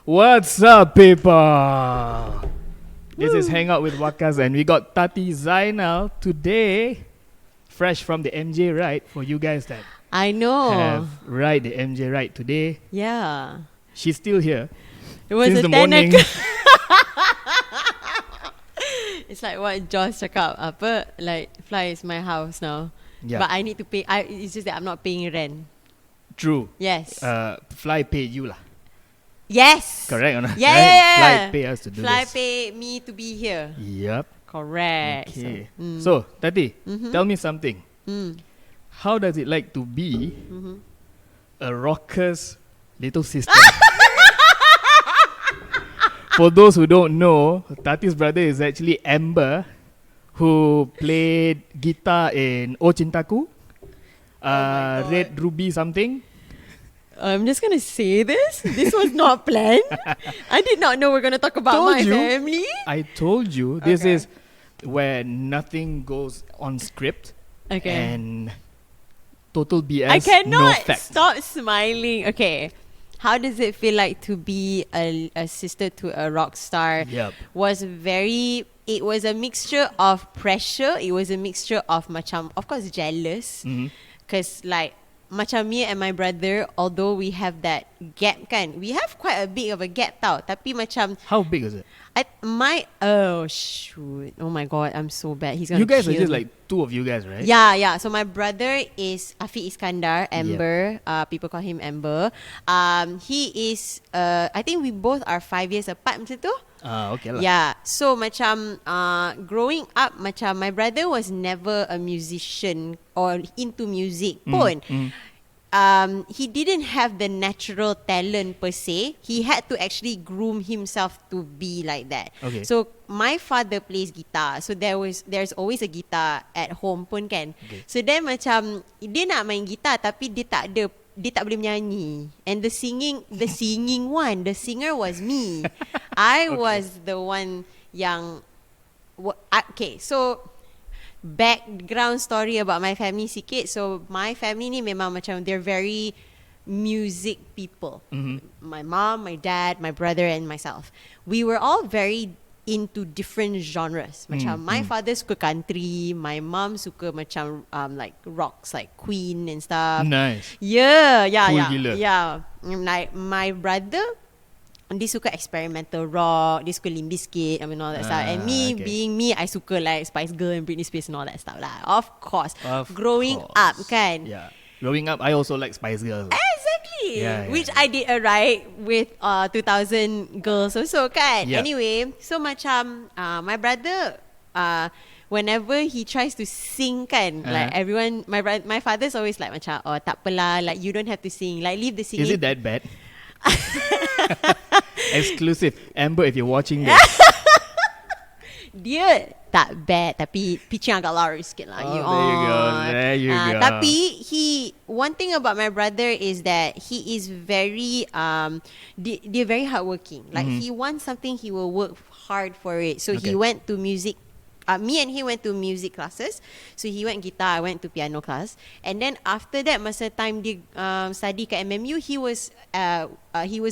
What's up, people? This is Hangout with Waqqas, and we got Tatty Zainal today, fresh from the MJ ride for you guys that I know. have ride the MJ ride today. Yeah. She's still here. It was since a the 10 morning. It's like what Josh cakap, apa, like Fly is my house now. Yeah. But I need to pay. It's just that I'm not paying rent. True. Yes. Fly pay you lah. Yes. Correct or not? Yeah, right? yeah, yeah. Fly pay us to do Fly this. pay me to be here. Yep. Correct. Okay. So, So, Tatty, Mhm. tell me something. How does it like to be a rocker's little sister? For those who don't know, Tati's brother is actually Amber, who played guitar in O Cintaku, my God. Red Ruby something. I'm just gonna say this. This was not planned. I did not know we're gonna talk about Told my you. family. I told you, this Okay. is where nothing goes on script Okay. and total BS, I no cannot facts. stop smiling. Okay. How does it feel like to be a sister to a rock star? Yep. It was a mixture of pressure. It was a mixture of macam, of course, jealous. Mhm. Because like, macam me and my brother, although we have that gap kan, we have quite a big of a gap tau. Tapi macam, How big is it? oh shoot. Oh my God, I'm so bad. He's gonna You guys are kill just me. like two of you guys, right? Yeah. So my brother is Afi Iskandar, Amber. People call him Amber. He is, I think we both are 5 years apart macam tu. Okay lah. Yeah. So macam growing up, macam my brother was never a musician or into music pun. He didn't have the natural talent per se. He had to actually groom himself to be like that. Okay. So my father plays guitar. So there's always a guitar at home pun kan. Okay. So then macam dia nak main gitar tapi dia tak boleh menyanyi. And the singer was me. I was the one yang okay, so background story about my family sikit. So my family ni memang macam they're very music people. My mom, my dad, my brother and myself. We were all very into different genres. Macam my father suka country, my mom suka macam like rocks like Queen and stuff. Nice. Yeah. Cool gila. Yeah. Like my brother, dia suka experimental rock, dia suka Limp Bizkit, all that stuff. And me, okay. being me, I suka like Spice Girl and Britney Spears and all that stuff lah. Of course. Of Growing course. up kan. Yeah. Growing up, I also like Spice Girls. Exactly. Yeah. Which I did a ride with 2000 girls also kan. Yeah. Anyway, so macam my brother, whenever he tries to sing kan, like everyone, my father's always like macam, oh tak apalah, like you don't have to sing, like leave the singing. Is it that bad? Exclusive. Amber, if you're watching this. Dia tak bad, tapi pitching agak lari sikit lah. There you go. Tapi one thing about my brother is that he is very dia very hardworking. Like he wants something, he will work hard for it. So he went to music. Me and he went to music classes. So he went guitar, I went to piano class. And then after that, masa time dia study kat MMU, he was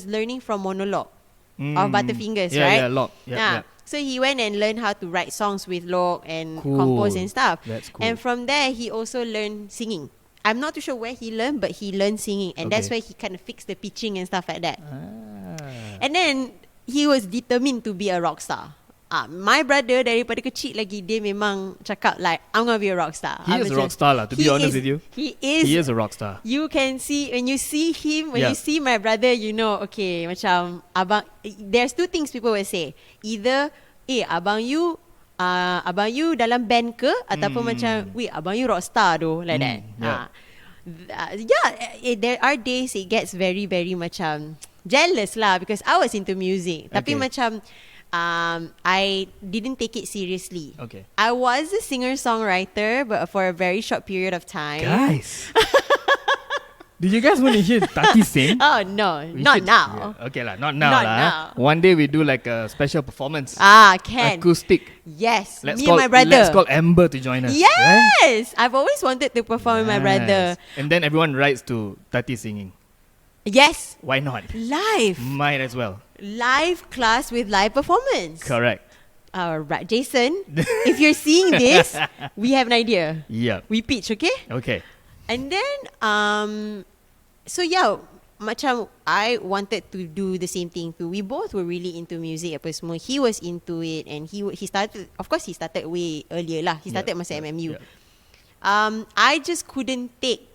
learning from monologue of Butterfingers, right? Yeah, Locke. Yeah. So he went and learned how to write songs with Locke and Cool. compose and stuff. That's cool. And from there, he also learned singing. I'm not too sure where he learned, but he learned singing. And that's Okay. where he kind of fixed the pitching and stuff like that. And then he was determined to be a rock star. My brother daripada kecil lagi, dia memang cakap like, I'm gonna be a rock star. He is a rock star lah, to be honest with you. He is. He is a rock star. You can see, when you see him, when you see my brother, you know, okay, macam abang, there's two things people will say. Either, abang you dalam band ke, ataupun macam, abang you rock star though, like that. There are days it gets very, very macam jealous lah, because I was into music. Tapi macam I didn't take it seriously. Okay. I was a singer-songwriter, but for a very short period of time. Guys. Did you guys want to hear Tatty sing? Oh no, not now. Yeah. Okay lah, not now Not lah. now. One day we do like a special performance. Can. Acoustic. Yes, Let's me and my brother. Let's call Amber to join us. Yes, I've always wanted to perform with my brother. And then everyone writes to Tatty singing. Yes, Why not? live. Might as well. Live class with live performance. Correct. Right, Jason, if you're seeing this, we have an idea. Yeah. We pitch, okay? Okay. And then, so yeah, macam I wanted to do the same thing too. We both were really into music apa semua. He was into it, and he started. Of course, he started way earlier lah. He started masa MMU. I just couldn't take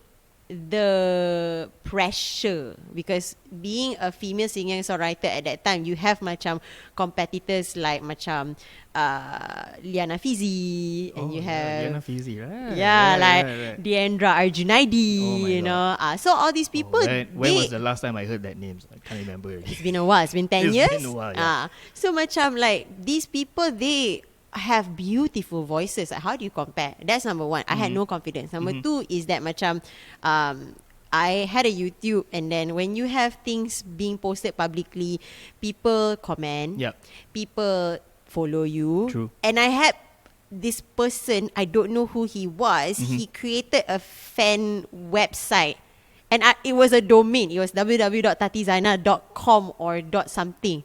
the pressure because being a female singer-songwriter at that time, you have macam competitors like macam Liana Fizi, and you have Liana Fizi, right? right. Deandra Arjunaidi, you know. So all these people. When was the last time I heard that name? I can't remember. It's been a while. It's been 10 years. It's been a while, yeah. So macam like these people, they have beautiful voices. Like, how do you compare? That's number one. I had no confidence. Number two is that macam I had a YouTube, and then when you have things being posted publicly, people comment, people follow you. True. And I had this person, I don't know who he was, he created a fan website. And it was a domain. It was www.tattyzaina.com or .something.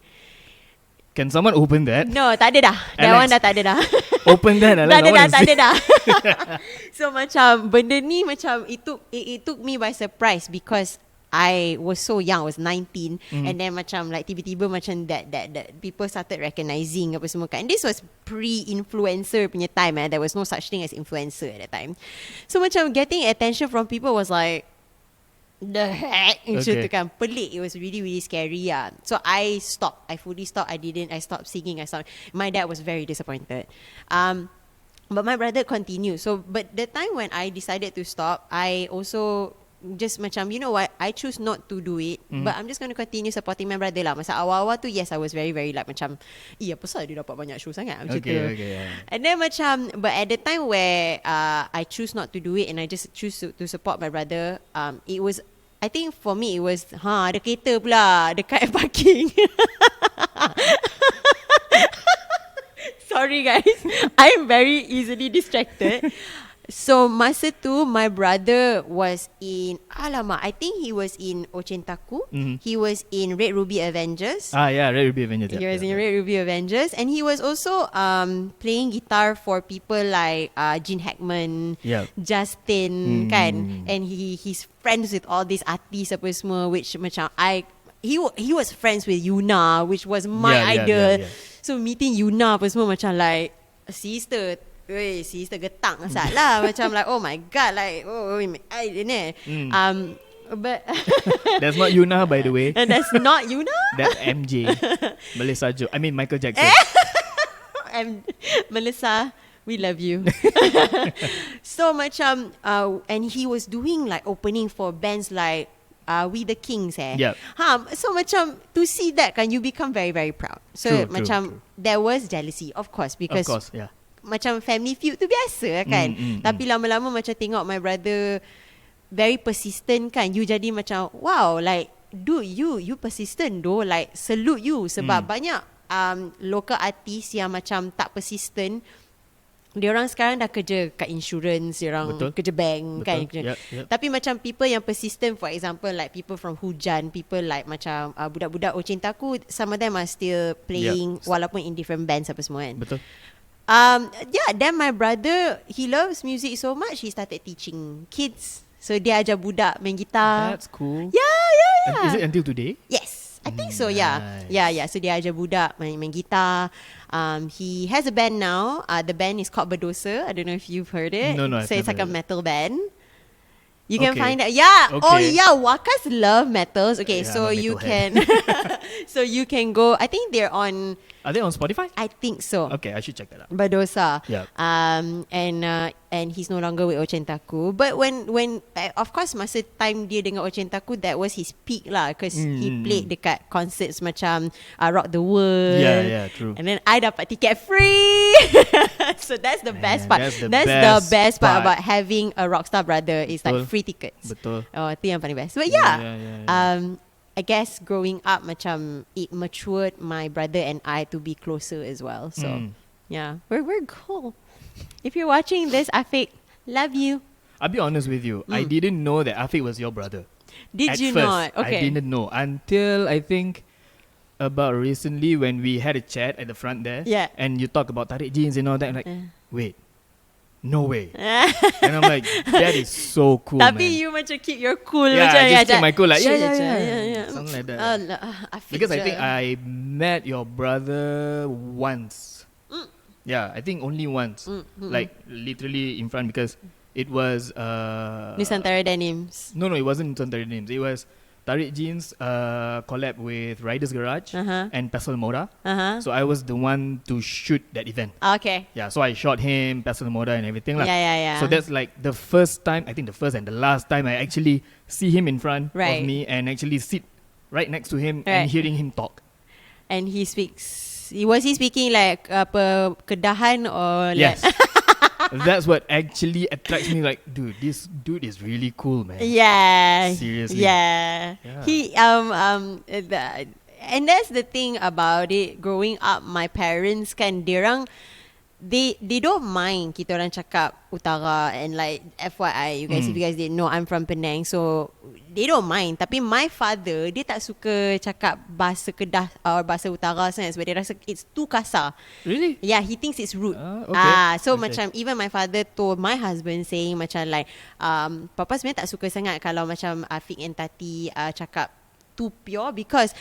Can someone open that? No, tak ada dah. That one dah tak ada dah. Open that. Tak ada dah. So macam benda ni macam it took me by surprise because I was so young. I was 19, and then macam like tiba-tiba macam that people started recognizing apa semua kan. And this was pre-influencer punya time. There was no such thing as influencer at that time. So macam getting attention from people was like, the heck, macam tu kan, pelik. It was really really scary. So I stopped. I fully stopped. I stopped singing. My dad was very disappointed. But my brother continued. So but the time when I decided to stop, I also just macam, you know what, I choose not to do it, but I'm just going to continue supporting my brother lah. Masa awal-awal tu, yes, I was very very like macam, apa pasal dia dapat banyak show sangat macam tu. And then macam, but at the time where I choose not to do it and I just choose to support my brother, it was, I think for me it was ada kereta pula dekat parking. Sorry guys, I'm very easily distracted. So masa tu my brother was in, I think he was in Ochentaku. He was in Red Ruby Avengers. Red Ruby Avengers. He was in Red Ruby Avengers, and he was also playing guitar for people like Gene Hackman, Justin kan, and he's friends with all these artists apa semua, which macam he was friends with Yuna, which was my idol. So meeting Yuna apa semua macam like sister getang asal lah. Macam like, oh my god, like but that's not Yuna, by the way. And that's not Yuna. That's MJ. Melissa Jo. I mean Michael Jackson. And Melissa, we love you. So macam and he was doing like opening for bands like We the Kings so macam to see that kan, you become very very proud. So true. There was jealousy, of course, because macam family feud tu biasa kan. Tapi lama-lama macam tengok my brother very persistent kan, you jadi macam wow, like dude, you persistent though, like salute you. Sebab banyak local artis yang macam tak persistent. Diorang sekarang dah kerja kat insurance, diorang kerja bank kan. Tapi macam people yang persistent, for example like people from Hujan, people like macam budak-budak Ochentaku, some of them are still playing walaupun in different bands apa semua kan. Betul. Then my brother, he loves music so much, he started teaching kids. So dia ajar budak main gitar. That's cool. Yeah. Is it until today? Yes, I think so. Yeah. So dia ajar budak main gitar. He has a band now. The band is called Berdosa. I don't know if you've heard it. No, so it's like a metal band. You can Okay. find that. Yeah. Okay. Oh yeah. Waqqas love metals. Okay, Yeah, so I'm a you metalhead. can, so you can go. I think they're on. Are they on Spotify? I think so. Okay, I should check that out. Berdosa. Yeah. And he's no longer with Ochentaku. But when of course masa time dia dengan Ochentaku, that was his peak lah, because he played dekat concerts macam Rock the World. Yeah, true. And then I dapat ticket free. So that's the best part. That's the the best part part. about having a Rockstar brother is like Betul. free tickets. Betul. Oh, itu yang paling best. But Yeah. I guess growing up macam it matured my brother and I to be closer as well. So yeah, we're cool. If you're watching this, Afiq, love you. I'll be honest with you. I didn't know that Afiq was your brother. Did At you first, not? Okay. I didn't know until I think about recently when we had a chat at the front there. Yeah. And you talk about tarik jeans and all that. I'm like, wait, no way. Ah. And I'm like, that is so cool, Tapi man. you macam keep your cool. Yeah, macam, I just keep my cool. Like, shit, yeah. Something like that. Because I think I met your brother once. Yeah, I think only once. Like, literally in front because it was... Nusantara Denims. No, it wasn't Nusantara Names. It was Tarik Jeans collab with Riders Garage and Pestle Moda. So I was the one to shoot that event. Okay. Yeah, so I shot him, Pestle Moda and everything. Yeah. So that's like the first time, I think the first and the last time I actually see him in front of me and actually sit right next to him and hearing him talk. And he speaks... Was he speaking like apa Kedahan or yes. That's what actually attracts me. Like, dude, this dude is really cool, man. Yeah. Seriously. Yeah. He and that's the thing about it. Growing up, my parents kan dirang they don't mind kita orang cakap utara, and like FYI you guys, if you guys didn't know, I'm from Penang, so they don't mind. Tapi my father, dia tak suka cakap bahasa Kedah or bahasa utara sangat sebab dia rasa it's too kasar. Really? Yeah, he thinks it's rude. Okay. So macam even my father told my husband saying macam like Papa sebenarnya tak suka sangat kalau macam Afiq and Tatty cakap too pure, because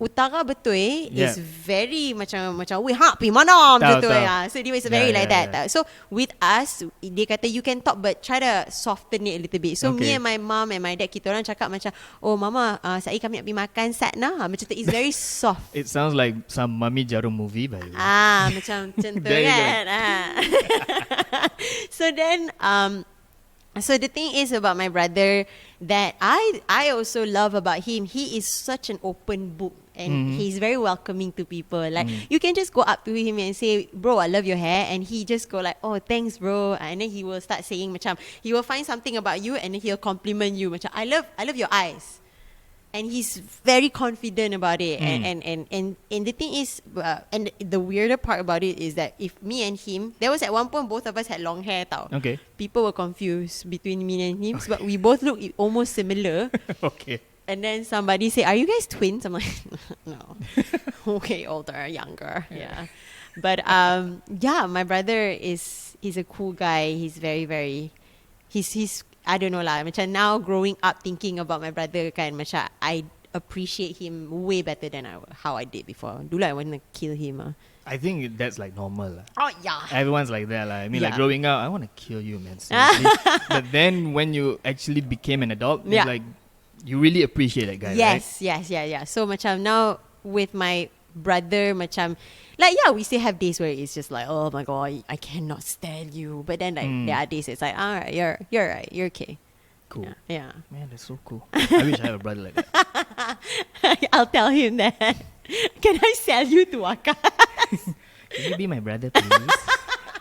utara betul is very macam weh pi mana macam tu ya. So dia is very like that. So with us, dia kata you can talk but try to soften it a little bit. So me and my mom and my dad, kita orang cakap macam, oh mama, saya kami nak pergi makan sat nah. Macam tu, it's very soft. It sounds like some Mami Jarum movie by the way. Macam tu kan. So then so the thing is about my brother that I also love about him, he is such an open book and he's very welcoming to people. Like you can just go up to him and say, bro, I love your hair, and he just go like, oh thanks bro, and then he will start saying macam, he will find something about you and then he'll compliment you macam, I love your eyes. And he's very confident about it. And the thing is, and the weirder part about it is that if me and him, there was at one point both of us had long hair tau. Okay. People were confused between me and him, but we both look almost similar. Okay. And then somebody say, are you guys twins? I'm like, no. Okay, older, younger. Yeah. But yeah, my brother he's a cool guy. He's very, very, he's I don't know lah. Macam now growing up thinking about my brother kan, macam I appreciate him way better than how I did before. Dulu I want to kill him. I think that's like normal. Oh yeah. Everyone's like that. I mean, like growing up, I want to kill you, man. Seriously. But then when you actually became an adult, it's like you really appreciate that guy, right? Yes. So macam now with my brother, macam like we still have days where it's just like, oh my god, I cannot stand you. But then like there are days it's like, alright, you're right, you're okay. Cool. Yeah. Man, that's so cool. I wish I had a brother like that. I'll tell him that. Can I sell you to Waqqas? Can you be my brother, please?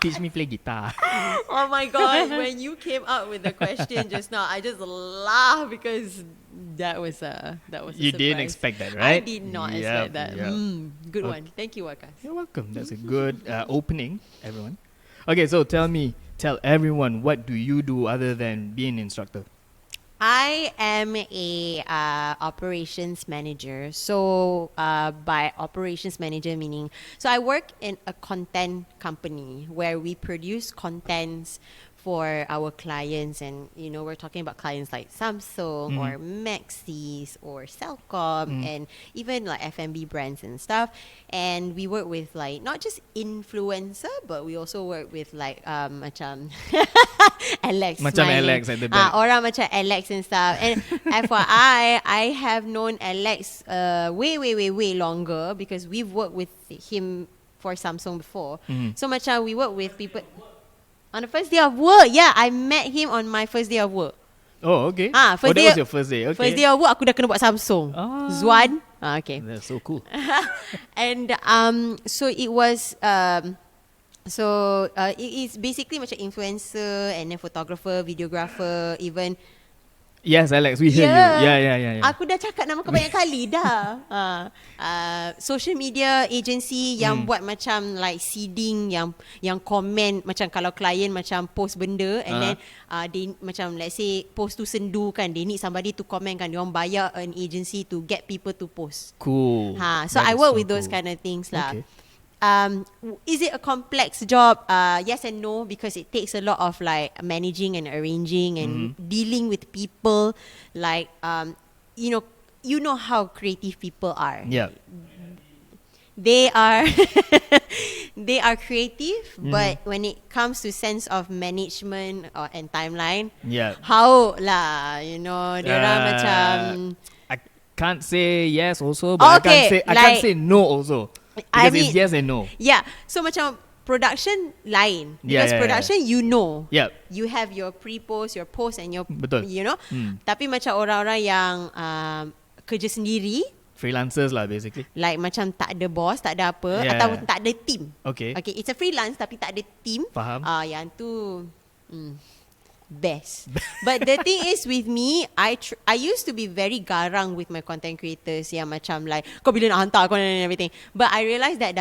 Teach me play guitar. Oh my god, when you came up with the question just now, I just laughed because that was a You surprise. didn't expect that, right? I did not expect that. Good one. Thank you, Waqqas. You're welcome. That's a good opening, everyone. Okay, so tell everyone, what do you do other than being an instructor? I am a operations manager. So by operations manager meaning, so I work in a content company where we produce contents for our clients, and we're talking about clients like Samsung or Maxis or Cellcom and even like F&B brands and stuff. And we work with like not just influencer, but we also work with like macam Alex, Alex at the back. Orang macam Alex and stuff. And FYI, I have known Alex way longer because we've worked with him for Samsung before. So macam we work with people on the first day of work. Yeah, I met him on my first day of work. Oh, okay. That was your first day. Okay. First day of work, aku dah kena buat Samsung. Zuan. Okay. That's so cool. And so it was it's basically macam influencer and then photographer, videographer, even Yes, Alex, we hear you. Yeah. Aku dah cakap nama kau banyak kali dah. Social media agency yang buat macam like seeding, yang komen macam kalau klien macam post benda and then they macam let's say post tu sendu kan, they need somebody to comment kan, dia orang bayar an agency to get people to post. Cool. So I work with those kind of things lah. Okay. Is it a complex job? Yes and no, because it takes a lot of like managing and arranging and dealing with people. Like you know how creative people are. Yeah. They are they are creative, but when it comes to sense of management and timeline, how lah, diorang macam. I can't say yes also, but I can't say no also. Because it's yes and no. Yeah. So macam production lain. Because production you know. Yep. You have your pre-post, your post and your Betul. Tapi macam orang-orang yang kerja sendiri, freelancers lah basically. like macam tak ada boss, tak ada apa, atau tak ada team. Okay, it's a freelance tapi tak ada team. Faham. Yang tu best. But the thing is with me, I used to be very garang with my content creators yang macam like kau bila nak hantar kau and everything. But I realised that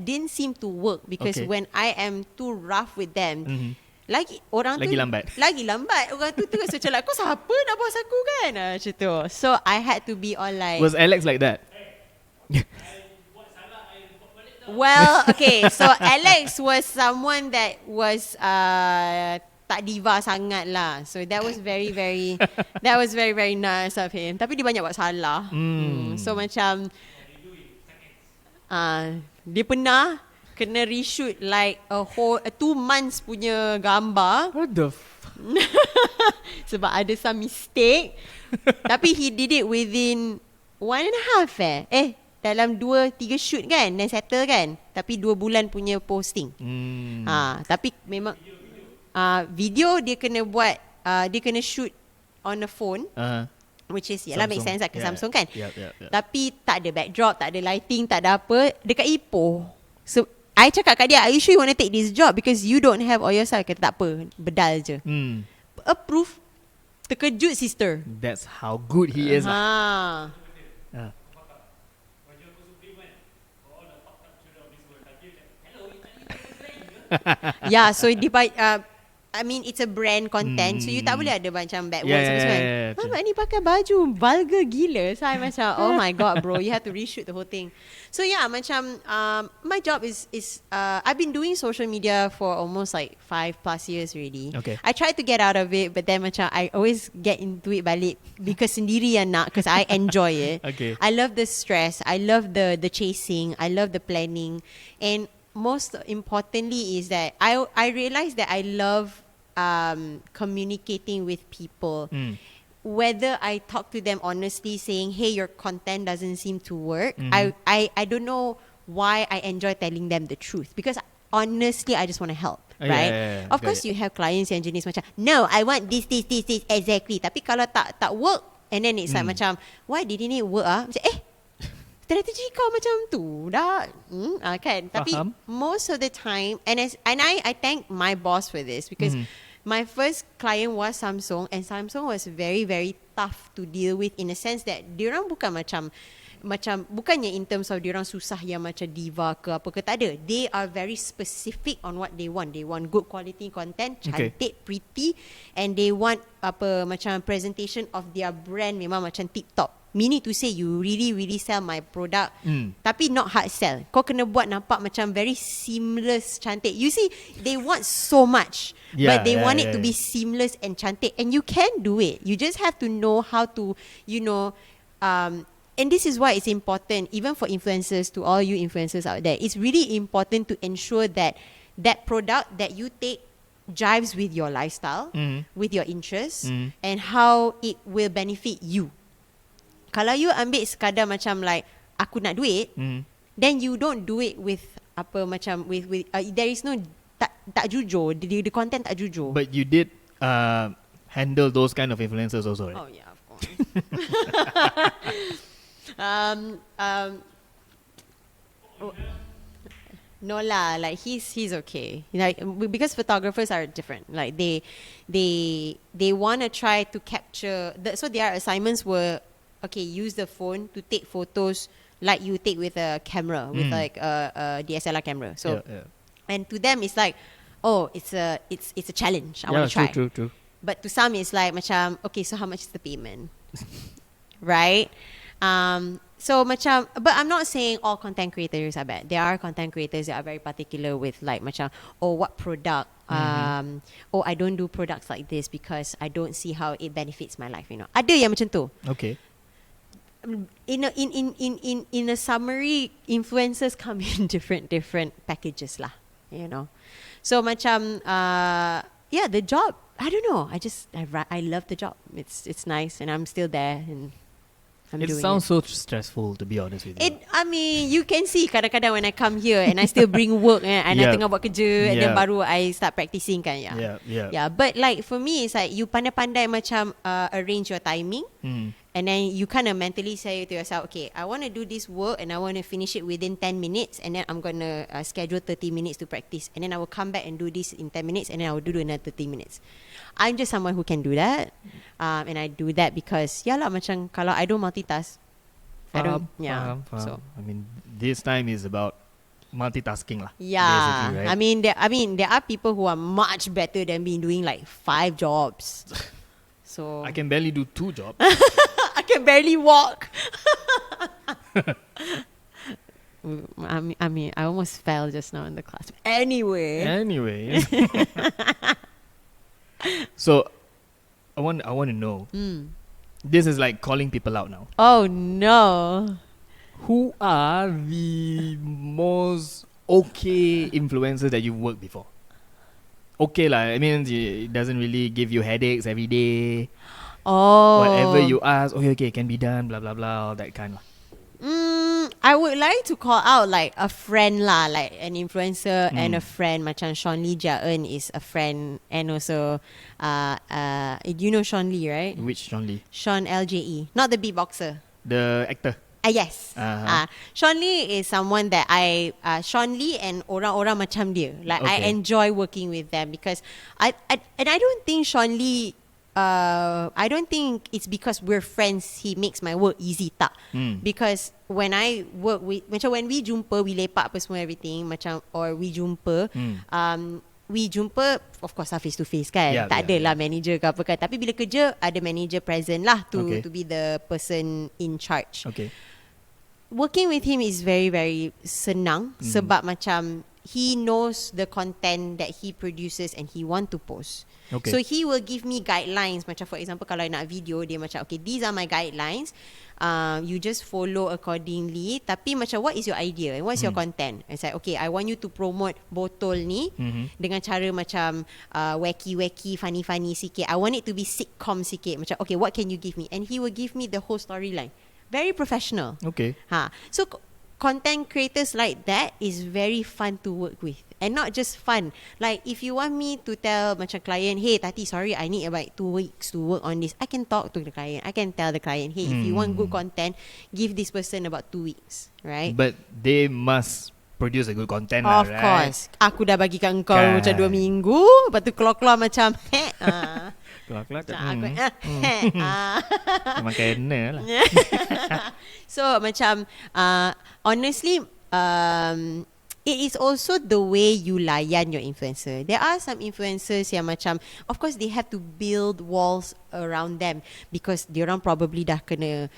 didn't seem to work because when I am too rough with them, lagi orang lagi lambat orang tu terus macam like kau siapa nak boss aku kan, macam tu. So I had to be all like, was Alex like that? Well, okay, so Alex was someone that was tak diva sangat lah. So that was very very very nice of him. Tapi dia banyak buat salah. So macam dia pernah kena reshoot like a 2 months punya gambar. What the sebab ada some mistake. Tapi he did it within 1.5 dalam 2-3 shoot kan, dan settle kan. Tapi 2 bulan punya posting. Tapi memang video dia kena buat, dia kena shoot on a phone, which is yalah make sense lah ke Samsung kan. Tapi tak ada backdrop, tak ada lighting, tak ada apa, dekat Ipoh. So I cakap kat dia, are you sure you want to take this job because you don't have all your style? Kata tak apa, bedal je. Approve. Terkejut sister. That's how good he is. Yeah, so I mean it's a brand content, so you tak boleh ada macam bad words kan. Mak ni pakai baju vulgar gila. So I macam oh my god bro, you have to reshoot the whole thing. So yeah, macam my job is I've been doing social media for almost like 5+ years already. Okay. I try to get out of it, but then macam I always get into it balik because sendiri yang nak, because I enjoy it. Okay. I love the stress, I love the chasing, I love the planning, and most importantly is that I realized that I love communicating with people. Whether I talk to them honestly saying, hey, your content doesn't seem to work, I don't know why I enjoy telling them the truth, because honestly I just want to help, right? Of course you have clients yang jenis macam, no, I want this exactly. Tapi kalau tak work, and then it's like macam, why didn't it work macam strategi kau macam tu dah kan. Tapi most of the time, and I thank my boss for this, because my first client was Samsung, and Samsung was very very tough to deal with, in a sense that diorang bukan macam bukannya in terms of diorang susah yang macam diva ke apa ke, tak ada. They are very specific on what they want. They want good quality content, cantik, pretty, and they want apa macam presentation of their brand memang macam tip top. Meaning to say you really really sell my product, tapi not hard sell. Kau kena buat nampak macam very seamless, cantik. You see, they want so much, but they want it to be seamless and cantik, and you can do it. You just have to know how to, and this is why it's important, even for influencers, to all you influencers out there, it's really important to ensure that that product that you take jives with your lifestyle, with your interests, and how it will benefit you. Kalau you ambil sekadar macam like aku nak duit, then you don't do it with apa macam with there is no tak jujur, the content tak jujur. But you did handle those kind of influencers also, right? Oh yeah, of course. No lah, like he's okay. Like because photographers are different. Like they want to try to capture. So their assignments were, okay, use the phone to take photos like you take with a camera, with like a DSLR camera. So and to them it's like, oh, it's a challenge. I want to try. True. But to some it's like macam, okay, so how much is the payment? Right? So macam, but I'm not saying all content creators are bad. There are content creators that are very particular with like macam, oh, what product, oh, I don't do products like this because I don't see how it benefits my life, you know. Ada yang macam tu. Okay. In a summary, influencers come in different packages lah, you know. So macam yeah, the job, I don't know, I love the job. It's nice and I'm still there and it sounds so stressful, to be honest with you. I mean, you can see kadang-kadang when I come here and I still bring work and I tengah buat kerja and then baru I start practicing kan. Yeah. But like for me, it's like you pandai-pandai macam arrange your timing. And then you kind of mentally say to yourself, okay, I want to do this work and I want to finish it within 10 minutes and then I'm going to schedule 30 minutes to practice. And then I will come back and do this in 10 minutes and then I will do another 30 minutes. I'm just someone who can do that. And I do that because, macam kalau I don't multitask, I don't, So, I mean, this time is about multitasking lah. Yeah. Right? I mean, there are people who are much better than me doing like 5 jobs. So I can barely do 2 jobs. I can barely walk. I mean, I almost fell just now in the class. Anyway. So, I want to know. This is like calling people out now. Oh no. Who are the most okay influencers that you've worked before? Okay lah, I mean, it doesn't really give you headaches every day. Oh. Whatever you ask, okay, can be done, blah blah blah, all that kind of. I would like to call out like a friend lah, like an influencer and a friend. Macam Sean Lee Jia Eun is a friend, and also you know Sean Lee, right? Which Sean Lee? Sean LJE, not the beatboxer. The actor. Yes. Sean Lee is someone that Sean Lee and orang-orang macam dia. Like I enjoy working with them because I don't think Sean Lee, I don't think it's because we're friends he makes my work easy tak. Because when I work with, macam when we jumpa, we lepak apa semua everything, macam, or we jumpa, of course face to face kan, tak ada lah manager ke apa kan, tapi bila kerja ada manager present lah to be the person in charge. Working with him is very very senang sebab macam he knows the content that he produces and he want to post. So he will give me guidelines. Macam for example, kalau I nak video, dia macam, okay, these are my guidelines. You just follow accordingly. Tapi macam, what is your idea and what's your content? It's like, okay, I want you to promote botol ni dengan cara macam wacky, funny sikit. I want it to be sitcom sikit. Macam, okay, what can you give me? And he will give me the whole storyline. Very professional. So content creators like that is very fun to work with. And not just fun. Like if you want me to tell macam client, hey Tatty, sorry, I need about 2 weeks to work on this, I can talk to the client. I can tell the client, hey, if you want good content, give this person about 2 weeks, right? But they must produce a good content of right? Course. Aku dah bagi kat engkau macam 2 minggu, lepas tu keluar-keluar macam keluar-keluar memang kena lah. So macam honestly, it is also the way you layan your influencer. There are some influencers yang macam, of course they have to build walls around them because diorang probably dah kena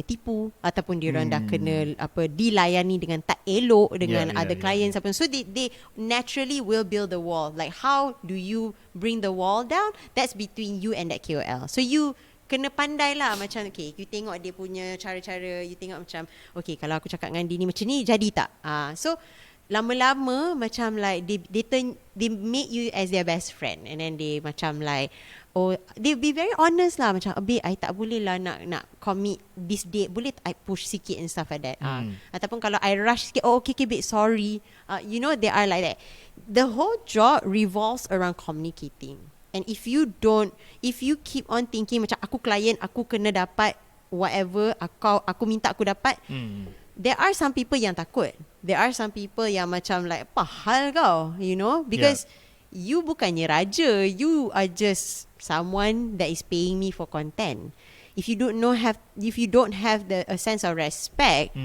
tipu ataupun diorang dah kena dilayani dengan tak elok dengan other clients. So they naturally will build the wall. Like how do you bring the wall down? That's between you and that KOL. So you kena pandai lah macam, okay, you tengok dia punya cara-cara, you tengok macam, okay, kalau aku cakap dengan dia ni macam ni, jadi tak? So lama-lama macam like they make you as their best friend, and then they macam like, oh, they be very honest lah, macam, babe, I tak boleh lah nak commit this date, boleh I push sikit and stuff like that. Ataupun kalau I rush sikit, oh okay babe, sorry. You know, they are like that. The whole job revolves around communicating. And if you keep on thinking macam, aku client, aku kena dapat whatever aku minta aku dapat, there are some people yang takut. There are some people yang macam like, apa hal kau, you know, because you bukannya raja, you are just someone that is paying me for content. If you don't have a sense of respect,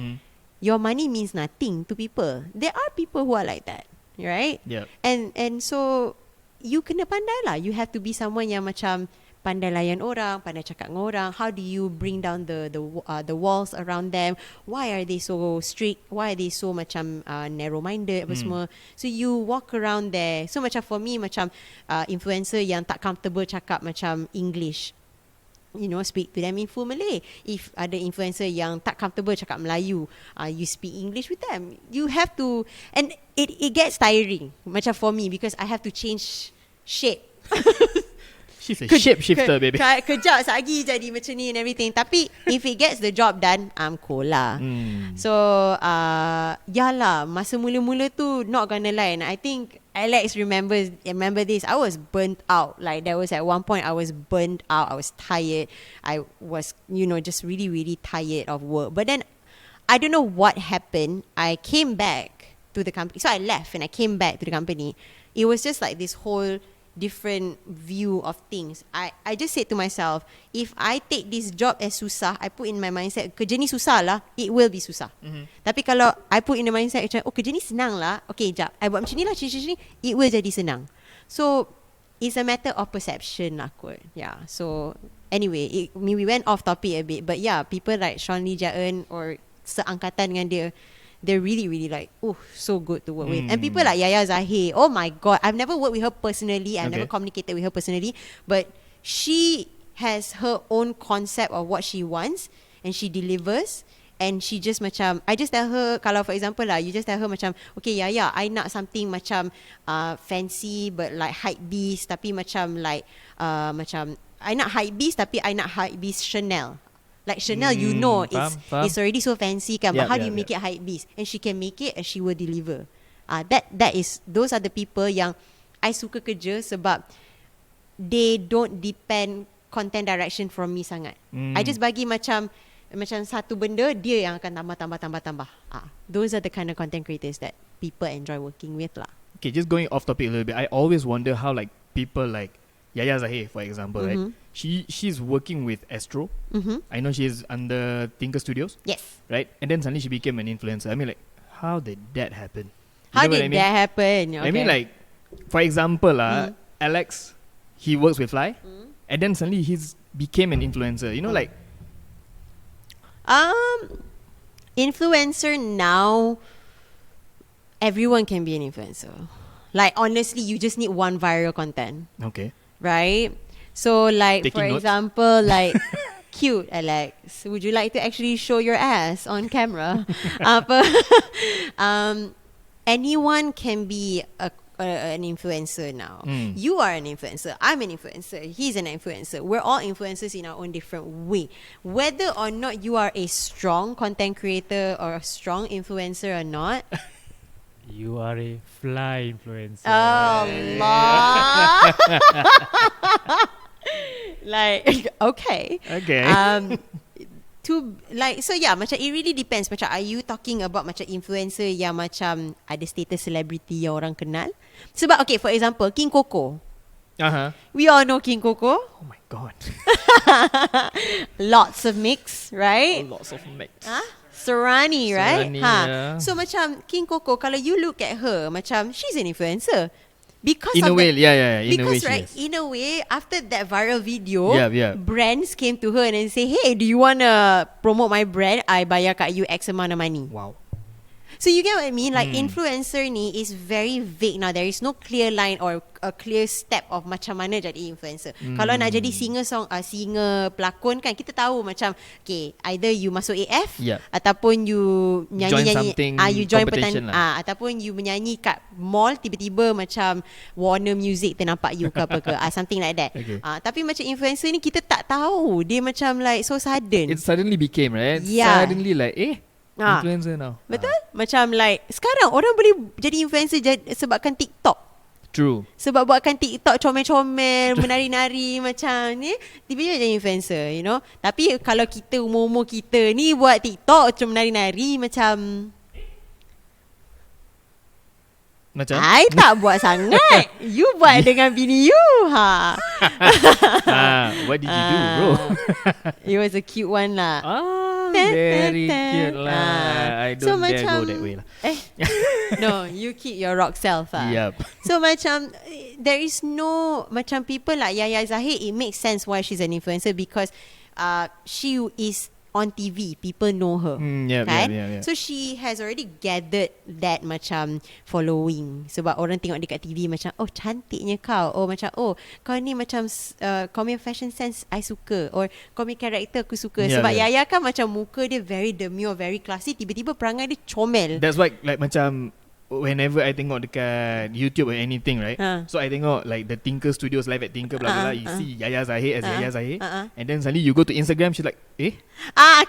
your money means nothing to people. There are people who are like that, right? Yeah. And so you kena pandai lah. You have to be someone yang macam pandai layan orang, pandai cakap dengan orang. How do you bring down the walls around them? Why are they so strict? Why are they so macam narrow-minded apa semua? So you walk around there. So macam for me macam influencer yang tak comfortable cakap macam English, you know, speak to them in full Malay. If ada influencer yang tak comfortable cakap Melayu, you speak English with them. You have to, and it gets tiring. Macam for me, because I have to change shape. She's a shapeshifter, baby. Kejap lagi jadi macam ni and everything. Tapi if it gets the job done, I'm cool lah. So yalah, masa mula-mula tu, not gonna lie, and I think Alex remember this. I was burnt out. Like there was at one point I was burnt out. I was tired. I was, you know, just really, really tired of work. But then I don't know what happened. I came back to the company. So I left and I came back to the company. It was just like this whole different view of things. I just said to myself, if I take this job as susah, I put in my mindset, kerja ni susah lah, it will be susah. Tapi kalau I put in the mindset macam, oh kerja ni senang lah, okay jap, I buat macam ni lah, it will jadi senang. So it's a matter of perception lah kot. Yeah. So anyway, we went off topic a bit, but yeah, people like Sean Lee Jaen or seangkatan dengan dia, they're really, really like, oh, so good to work with. And people like Yaya Zahir, oh my God, I've never worked with her personally. I've never communicated with her personally. But she has her own concept of what she wants and she delivers. And she just macam, I just tell her, kalau for example lah, you just tell her macam, okay Yaya, I nak something macam fancy but like hype beast, tapi macam like, macam, I nak hype beast tapi I nak hype beast Chanel. Like Chanel, you know, it's already so fancy kan, but how do you make it hype beast? And she can make it and she will deliver. Those are the people yang I suka kerja sebab they don't depend content direction from me sangat. I just bagi macam satu benda, dia yang akan tambah. Those are the kind of content creators that people enjoy working with lah. Okay, just going off topic a little bit, I always wonder how like people like Yaya Zahir, for example, right? She's working with Astro. I know she's under Tinker Studios. Yes. Right? And then suddenly she became an influencer. I mean, like, how did that happen? How did that happen? Okay. I mean, like, for example, Alex, he works with Fly, and then suddenly he's became an influencer. You know, like, influencer now, everyone can be an influencer. Like, honestly, you just need one viral content. Okay. Right? So like, Taking for notes. example, like, cute Alex, would you like to actually show your ass on camera? Anyone can be an influencer now. You are an influencer, I'm an influencer, he's an influencer. We're all influencers in our own different way. Whether or not you are a strong content creator or a strong influencer or not, you are a fly influencer. Allah. Like, okay. To like, so yeah, macam it really depends. Macam, are you talking about macam influencer yang macam ada status celebrity yang orang kenal? Sebab okay, for example, King Coco. We all know King Coco. Oh my God. Lots of mix, right? Lots of mix. Serani, right? Yeah. So macam King Coco, kalau you look at her, macam she's an influencer. Because in of a way, that, in a way, because right, in a way, after that viral video, brands came to her and then say, hey, do you want to promote my brand? I bayar kat you X amount of money. Wow. So you get what I mean? Like, influencer ni is very vague now. There is no clear line or a clear step of macam mana jadi influencer. Kalau nak jadi singer pelakon kan, kita tahu macam, okay, either you masuk AF, ataupun you nyanyi, you join pertandingan, ataupun you menyanyi kat mall, tiba-tiba macam Warner Music ternampak you ke apa ke, something like that. Tapi macam influencer ni kita tak tahu. Dia macam like so sudden. It suddenly became, right? Suddenly like, influencer now. Betul? Macam like, sekarang orang boleh jadi influencer sebabkan TikTok. True. Sebab buatkan TikTok comel-comel, menari-nari macam ni, tiba-tiba jadi influencer, you know. Tapi kalau kita umur-umur kita ni buat TikTok cuma menari-nari macam I tak buat sangat. You buat dengan bini you. What did you do, bro? It was a cute one lah. Very cute lah. I don't dare go that way lah. No, you keep your rock self lah. Yep. So macam there is no macam people like Yaya Zahid. It makes sense why she's an influencer because she is on TV, people know her, kan? Yeah. So she has already gathered that macam following. Sebab orang tengok dekat TV macam, oh cantiknya kau, oh macam, oh kau ni macam kau punya fashion sense I suka, or kau punya character aku suka. Sebab Yaya kan macam muka dia very demure, very classy, tiba-tiba perangai dia comel. That's why like macam whenever I tengok dekat YouTube or anything, right? So I tengok like the Tinker Studios live at Tinker, blah blah blah. You see Yaya Zahid as Yaya Zahid, and then suddenly you go to Instagram, she's like, kan?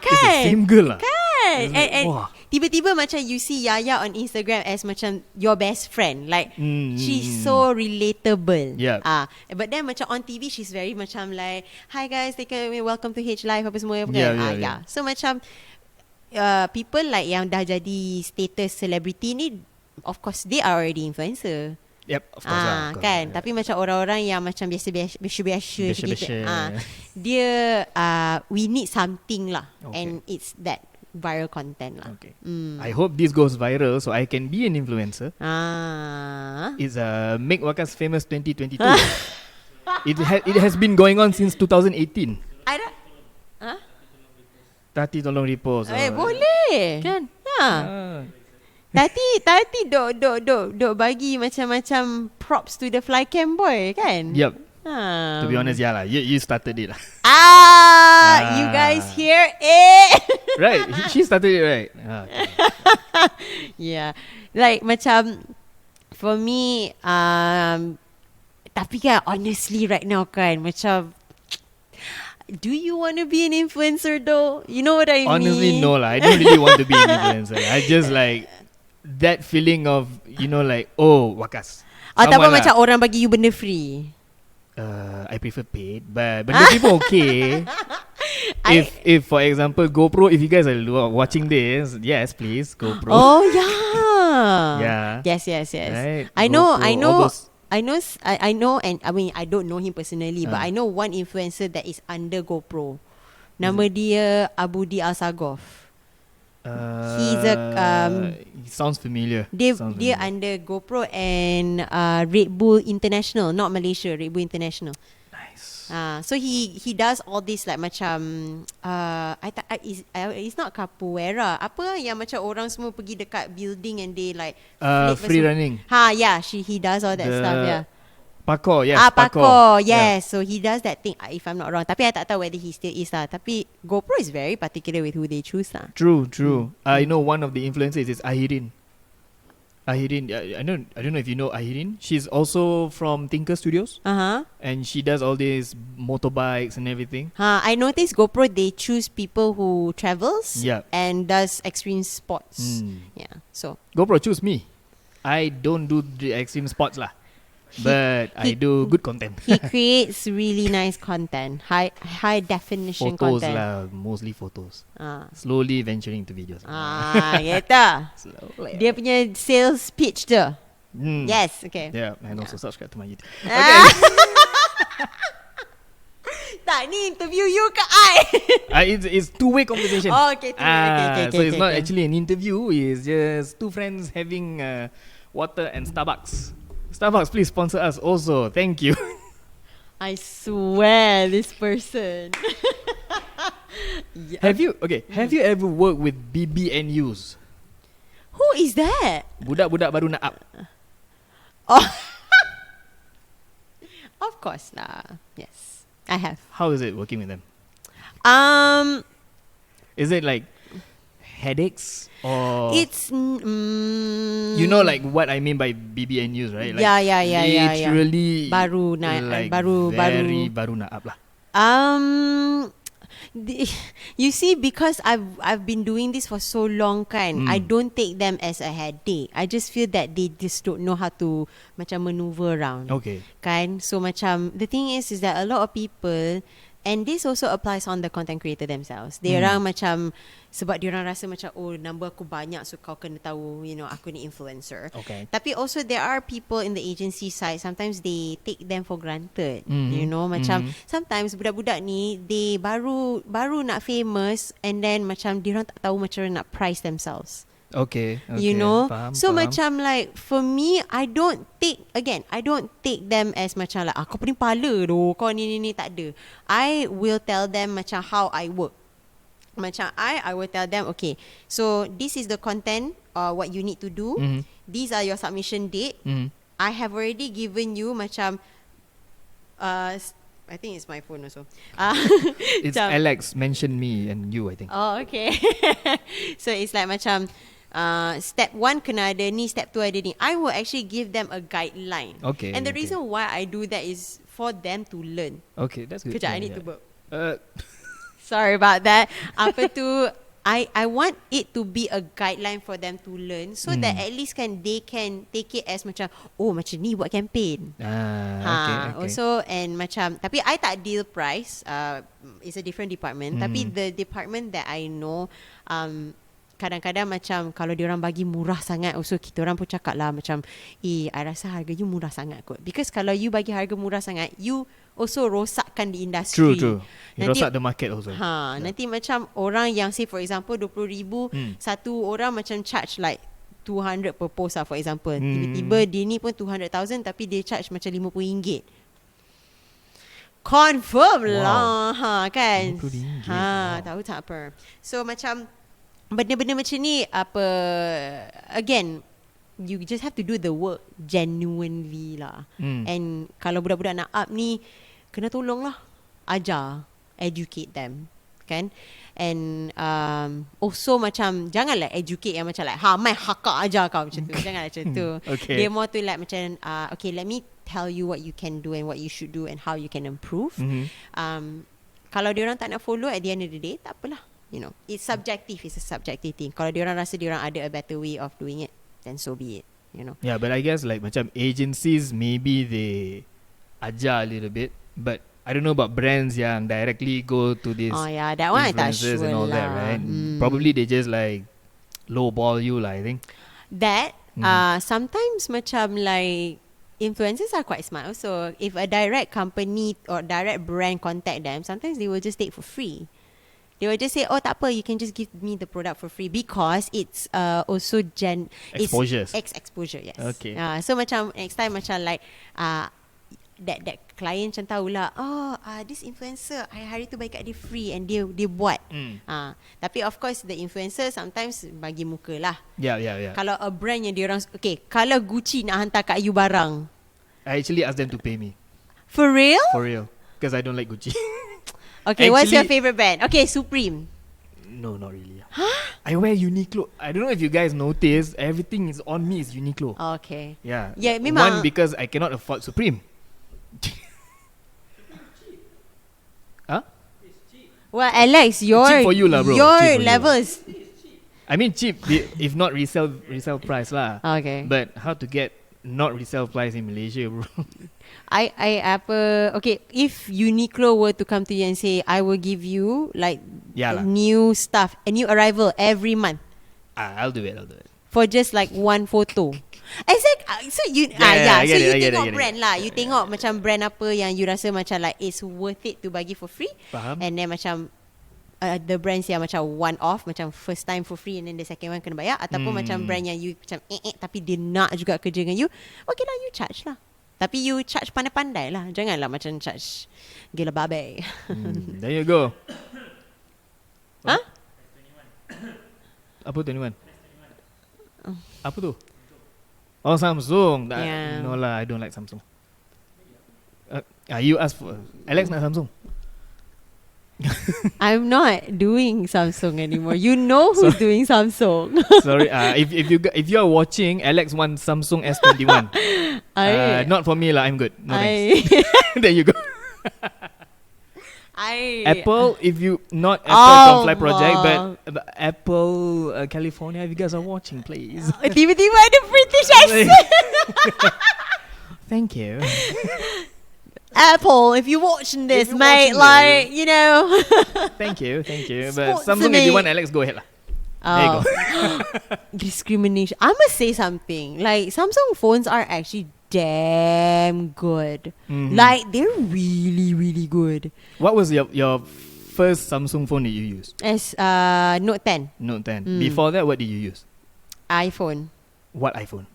It's the same girl lah. Kan? Like, and tiba-tiba macam you see Yaya on Instagram as macam your best friend. Like she's so relatable. Yeah. But then macam on TV she's very macam like, hi guys, welcome to H Live apa semua. Yeah. So macam people like yang dah jadi status celebrity ni, of course they are already influencer. Yep, of course lah. Kan. Tapi macam orang-orang yang macam biasa-biasa Biasa-biasa. dia we need something lah. Okay. And it's that viral content lah. Okay. I hope this goes viral so I can be an influencer. It's Make Waqqas Famous 2022. It has been going on since 2018. Tatty tolong repost. Boleh. Kan? Tatty dok bagi macam-macam props to the flycam boy, kan? Yep. To be honest, yeah lah. You started it lah. You guys hear it? Right. She started it, right? Okay. Yeah. Like macam for me, tapi kan honestly right now kan macam, do you want to be an influencer though? You know what I mean? Honestly, no lah. I don't really want to be an influencer. I just like that feeling of, you know, like, oh, Waqqas. Ataupun macam orang bagi you benda free. I prefer paid, but benda free pun okay. If for example GoPro, if you guys are watching this, yes, please GoPro. Oh yeah. Yeah. Yes. Right? I know, and I mean I don't know him personally, but I know one influencer that is under GoPro. Nama dia Abudi Alsagoff. He's he sounds familiar. Dia under GoPro and Red Bull International, not Malaysia, Red Bull International. Nice. So he does all this like macam it's not capoeira. Apa yang macam orang semua pergi dekat building and they like free running. Yeah, he does all that stuff. Yeah. Parkour, yes. Parkour, yes. Yeah. So he does that thing, if I'm not wrong. Tapi I tak tahu whether he still is lah. Tapi GoPro is very particular with who they choose lah. True. I know one of the influencers is Ahirin. I don't know if you know Ahirin. She's also from Tinker Studios. And she does all these motorbikes and everything. I noticed GoPro, they choose people who travels and does extreme sports. Yeah. So GoPro choose me. I don't do the extreme sports lah. But I do good content. He creates really nice content, high definition photos content. Lah, mostly photos. Slowly venturing to videos. Gitu. Slowly. Dia punya sales pitch tu. Yes, okay. Yeah, and also subscribe to my YouTube. Okay. Tak, ni interview you ke I? It's two-way conversation. Oh, okay. Okay. So it's not actually an interview. It's just two friends having water and Starbucks. Starbucks, please sponsor us also. Thank you. I swear, this person. Have you ever worked with BBNUs? Who is that? Budak-budak baru nak up. Oh. Of course lah. Yes, I have. How is it working with them? Is it like headaches or it's you know like what I mean by BBNUs, right? Like yeah. Literally baru nak like baru baru nak up lah. You see, because I've been doing this for so long kan, I don't take them as a headache. I just feel that they just don't know how to macam maneuver around. Okay. Kan? So macam the thing is that a lot of people, and this also applies on the content creator themselves. They orang macam sebab dia orang rasa macam number aku banyak, so kau kena tahu, aku ni influencer. Okay. Tapi also there are people in the agency side, sometimes they take them for granted. Macam sometimes budak-budak ni they baru nak famous, and then macam dia orang tak tahu macam mana nak price themselves. Okay. Faham. Macam like for me, I don't take them as macam like kau pening pala doh, kau ni tak ada. I will tell them macam how I work. Macam I will tell them, okay, so this is the content what you need to do. These are your submission date. I have already given you macam I think it's my phone also. It's Alex mentioned me and you, I think. Oh, okay. So it's like macam step 1 kena ada ni, step 2 ada ni. I will actually give them a guideline. Okay. And the reason why I do that is for them to learn. Okay, that's good. Kejap, I need to burp. Sorry about that. Apa tu, I want it to be a guideline for them to learn, so that at least they can take it as macam macam ni buat campaign. Okay. Also, and macam, tapi I tak deal price. It's a different department. Tapi the department that I know, kadang-kadang macam kalau diorang bagi murah sangat, also kita orang pun cakap lah macam I rasa harga you murah sangat kot. Because kalau you bagi harga murah sangat, you also rosakkan di industri. True. You rosak the market also. Nanti macam orang yang say for example 20,000, satu orang macam charge like 200 per post lah, for example. Tiba-tiba dia ni pun 200,000 tapi dia charge macam RM50. Confirm lah, kan? RM50. Tahu tak apa. So macam benda-benda macam ni, again, you just have to do the work genuinely lah. And kalau budak-budak nak up ni, kena tolong lah, ajar, educate them, kan? And also macam janganlah educate yang macam like mai hakak ajar kau macam tu. Janganlah macam tu. Okay. Dia more to like macam okay, let me tell you what you can do and what you should do and how you can improve. Kalau diorang tak nak follow, at the end of the day, tak apalah. It's subjective. It's a subjective thing. Kalau diorang rasa diorang ada a better way of doing it, then so be it. Yeah, but I guess like macam agencies, maybe they ajar a little bit, but I don't know about brands yang directly go to this. Oh yeah, that one I tak sure and all lah. that, right? Probably they just like lowball you lah, I think. That sometimes macam like influencers are quite smart also. If a direct company or direct brand contact them, sometimes they will just take for free. They will just say, tak apa, you can just give me the product for free, because it's also exposure. Exposure, yes. Okay. So macam next time macam like that client macam tahulah, this influencer hari tu bagi kat dia free and dia buat. Tapi of course the influencer sometimes bagi muka lah. Yeah. Kalau a brand yang dia orang, okay, kalau Gucci nak hantar kat you barang, I actually ask them to pay me. For real? For real. Because I don't like Gucci. Okay, what's your favorite brand? Okay, Supreme. No, not really. I wear Uniqlo. I don't know if you guys notice, everything is on me is Uniqlo. Okay. Yeah. Yeah, memang. One, because I cannot afford Supreme. Huh? Well, Alex, your cheap for you lah, bro. Your Cheap for levels. I mean cheap, if not resale price lah. Okay. But how to get not resale price in Malaysia, bro? Okay, if Uniqlo were to come to you and say, I will give you like Yeah lah. new stuff, a new arrival every month I'll do it. for just like one photo. So you I get it. tengok brand lah. You tengok macam brand apa yang you rasa macam like it's worth it to bagi for free. Faham. And then macam the brands yang macam one off, macam first time for free and then the second one kena bayar. Ataupun macam brand yang you macam tapi dia nak juga kerja dengan you, okay lah, you charge lah. Tapi you charge pandai-pandai lah. Janganlah macam charge gila babe. There you go. Huh? Apa 21? Apa tu? Oh, Samsung. Yeah. No lah, I don't like Samsung. You ask for Alex nak Samsung. I'm not doing Samsung anymore. You know who's doing Samsung. Sorry, if you are watching, Alex wants Samsung S21. Not for me lah. I'm good. No thanks. There you go. Apple, if you not Apple Fly Project, but Apple California, if you guys are watching, please. Tiba-tiba ada British accent. Thank you. Apple, if you're watching this, you're mate, watching like, you know. Thank you. Sponsor But Samsung, me. if you want, Alex, go ahead lah. There you go. Discrimination. I must say something. Like, Samsung phones are actually damn good. Like, they're really, really good. What was your first Samsung phone that you used? As Note 10. Note 10. Before that, what did you use? iPhone. What iPhone?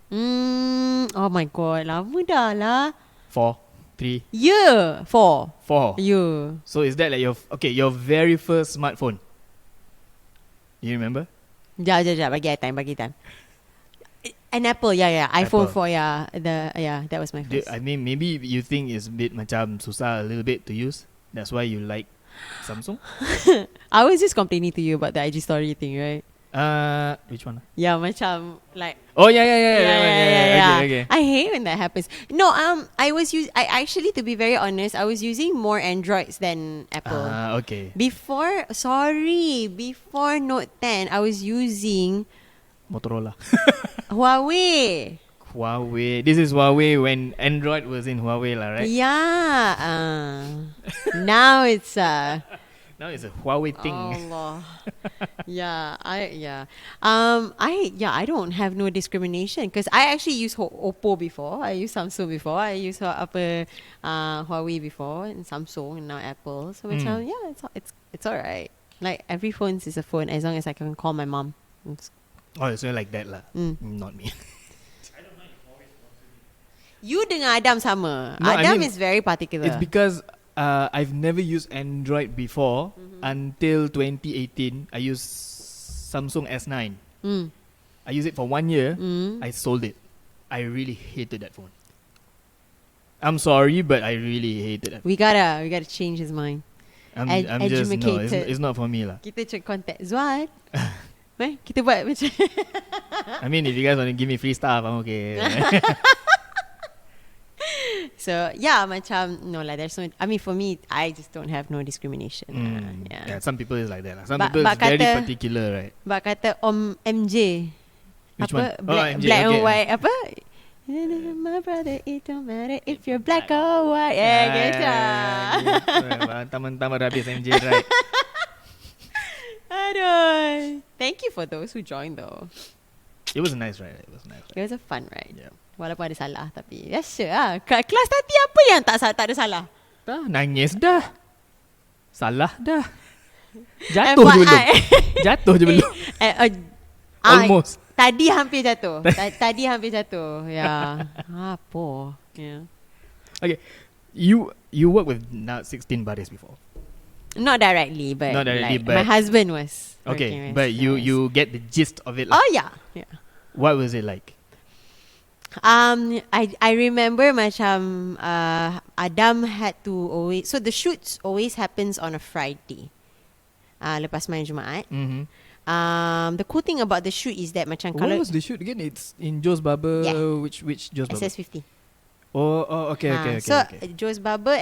Oh my god, lama dah lah. 4, 3, Yeah, 4. 4. Yeah. So is that like your very first smartphone? You remember? Sekejap, bagi time. An Apple, iPhone Apple. 4, that was my first. I mean, maybe you think it's a bit macam susah a little bit to use. That's why you like Samsung? I was just complaining to you about the IG story thing, right? Which one? Yeah, macam like. Oh yeah. Okay. I hate when that happens. No, I actually, to be very honest, I was using more Androids than Apple. Okay. Before Note 10, I was using Motorola. Huawei. This is Huawei when Android was in Huawei lah, right? Yeah. Now it's Now it's a Huawei thing. Allah. I don't have no discrimination because I actually used Oppo before. I used Samsung before. I used Huawei before and Samsung and now Apple. So it's alright. Like every phone is a phone as long as I can call my mom. Oh, so like that lah. Not me. You dengan Adam sama. No, Adam I mean, is very particular. It's because I've never used Android before until 2018. I used Samsung S9. I used it for 1 year. I sold it. I really hated that phone. I'm sorry, but I really hated it. We gotta change his mind. I'm just no. It's not for me lah. Kita check contact Zuan. Kita buat macam. I mean, if you guys want to give me free stuff, I'm okay. So yeah, macam no lah. There's no. I mean, for me, I just don't have no discrimination. Yeah, some people is like that lah. Some people is very particular, right? But kata Om MJ. Which apa? one? Black, MJ, black okay. and white. Apa? My brother, it don't matter if you're black or white. Gitu. Taman-taman habis MJ, right? Aduh. Thank you for those who joined though. It was a nice ride. It was a fun ride. Yeah. Walaupun ada salah tapi yes sure lah. Kelas Tatty apa yang tak ada salah? Nangis dah. Salah dah. Jatuh je belum. Jatuh je belum. Almost. Tadi hampir jatuh. Ya. Apa? Yeah. Okay. You work with Not 16 Baris before? Not directly, but my husband was. Okay, but you get the gist of it. Oh yeah. What was it like? I remember macam Adam had to always, so the shoots always happens on a Friday. Lepas main Jumaat. The cool thing about the shoot is that macam Where kalau was the shoot again? It's in Joe's Barber. Yeah. Which Joe's Barber? SS50. Oh, okay. So Joe's Barber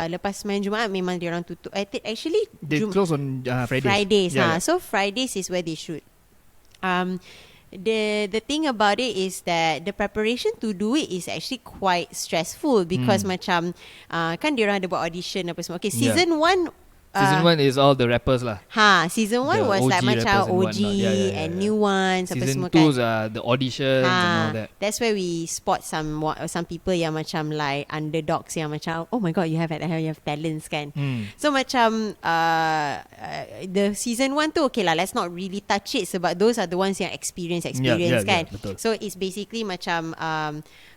lepas main Jumaat memang dia orang tutup. Actually they close on Fridays. Yeah. So Fridays is where they shoot. The thing about it is that the preparation to do it is actually quite stressful because macam kan dia orang ada buat audition apa semua. Okay, season 1 Season 1 is all the rappers lah. Season 1 was like macam OG and new ones apa Season semua 2 kan. is the auditions and all that. That's where we spot some people yang macam like underdogs yang macam oh my god you have talents kan. So macam the season 1 tu okay lah, let's not really touch it sebab those are the ones yang experience kan. Betul. So it's basically macam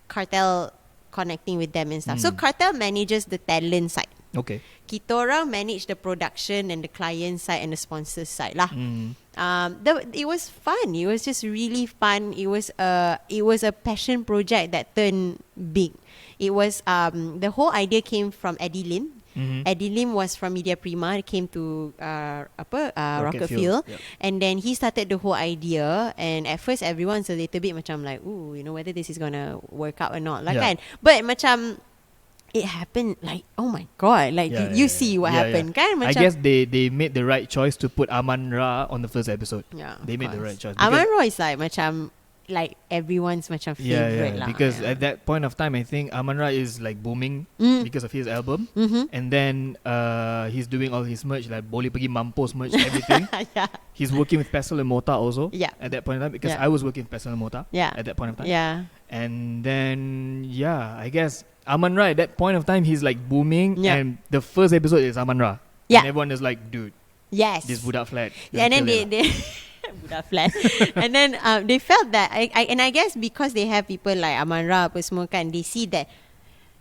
Cartel connecting with them and stuff. So Cartel manages the talent side. Okay. Kita orang manage the production and the client side and the sponsor side lah. It was fun. It was just really fun. It was a passion project that turned big. It was the whole idea came from Eddie Lim. Eddie Lim was from Media Prima. He came to Rocket Fuel. Yep. And then he started the whole idea. And at first everyone's a little bit macam like, ooh, you know whether this is gonna work out or not lah kan. But macam it happened like, oh my god, like you see what happened. Kan, I guess they made the right choice to put Aman Ra on the first episode. Yeah, they made the right choice. Aman Ra is like macam like everyone's macam favorite lah. Because at that point of time, I think Aman Ra is like booming because of his album, and then he's doing all his merch, like Boleh Pergi Mampus merch, everything. He's working with Pestle and Mota also. At that point in time, because I was working with Pestle and Mota. At that point of time. And then I guess Aman Ra at that point of time, he's like booming, and the first episode is Aman Ra. And everyone is like, dude, this Budak Flat. And then they Budak Flat. And then they felt that I guess because they have people like Aman Ra apa semua kan, they see that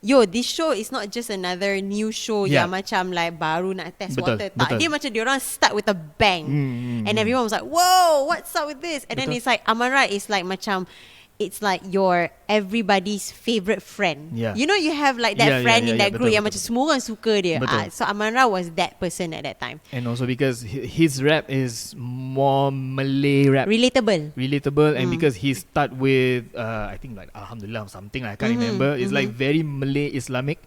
this show is not just another new show yang macam like baru nak test water. Tak, dia macam diorang start with a bang. And everyone was like, whoa, what's up with this? And then it's like Aman Ra is like macam, it's like your everybody's favorite friend. You know, you have like that friend in that group yang macam semua orang suka dia. So Aman Ra was that person at that time. And also because his rap is more Malay rap. Relatable. And because he start with I think like Alhamdulillah or something, I can't remember. It's like very Malay Islamic.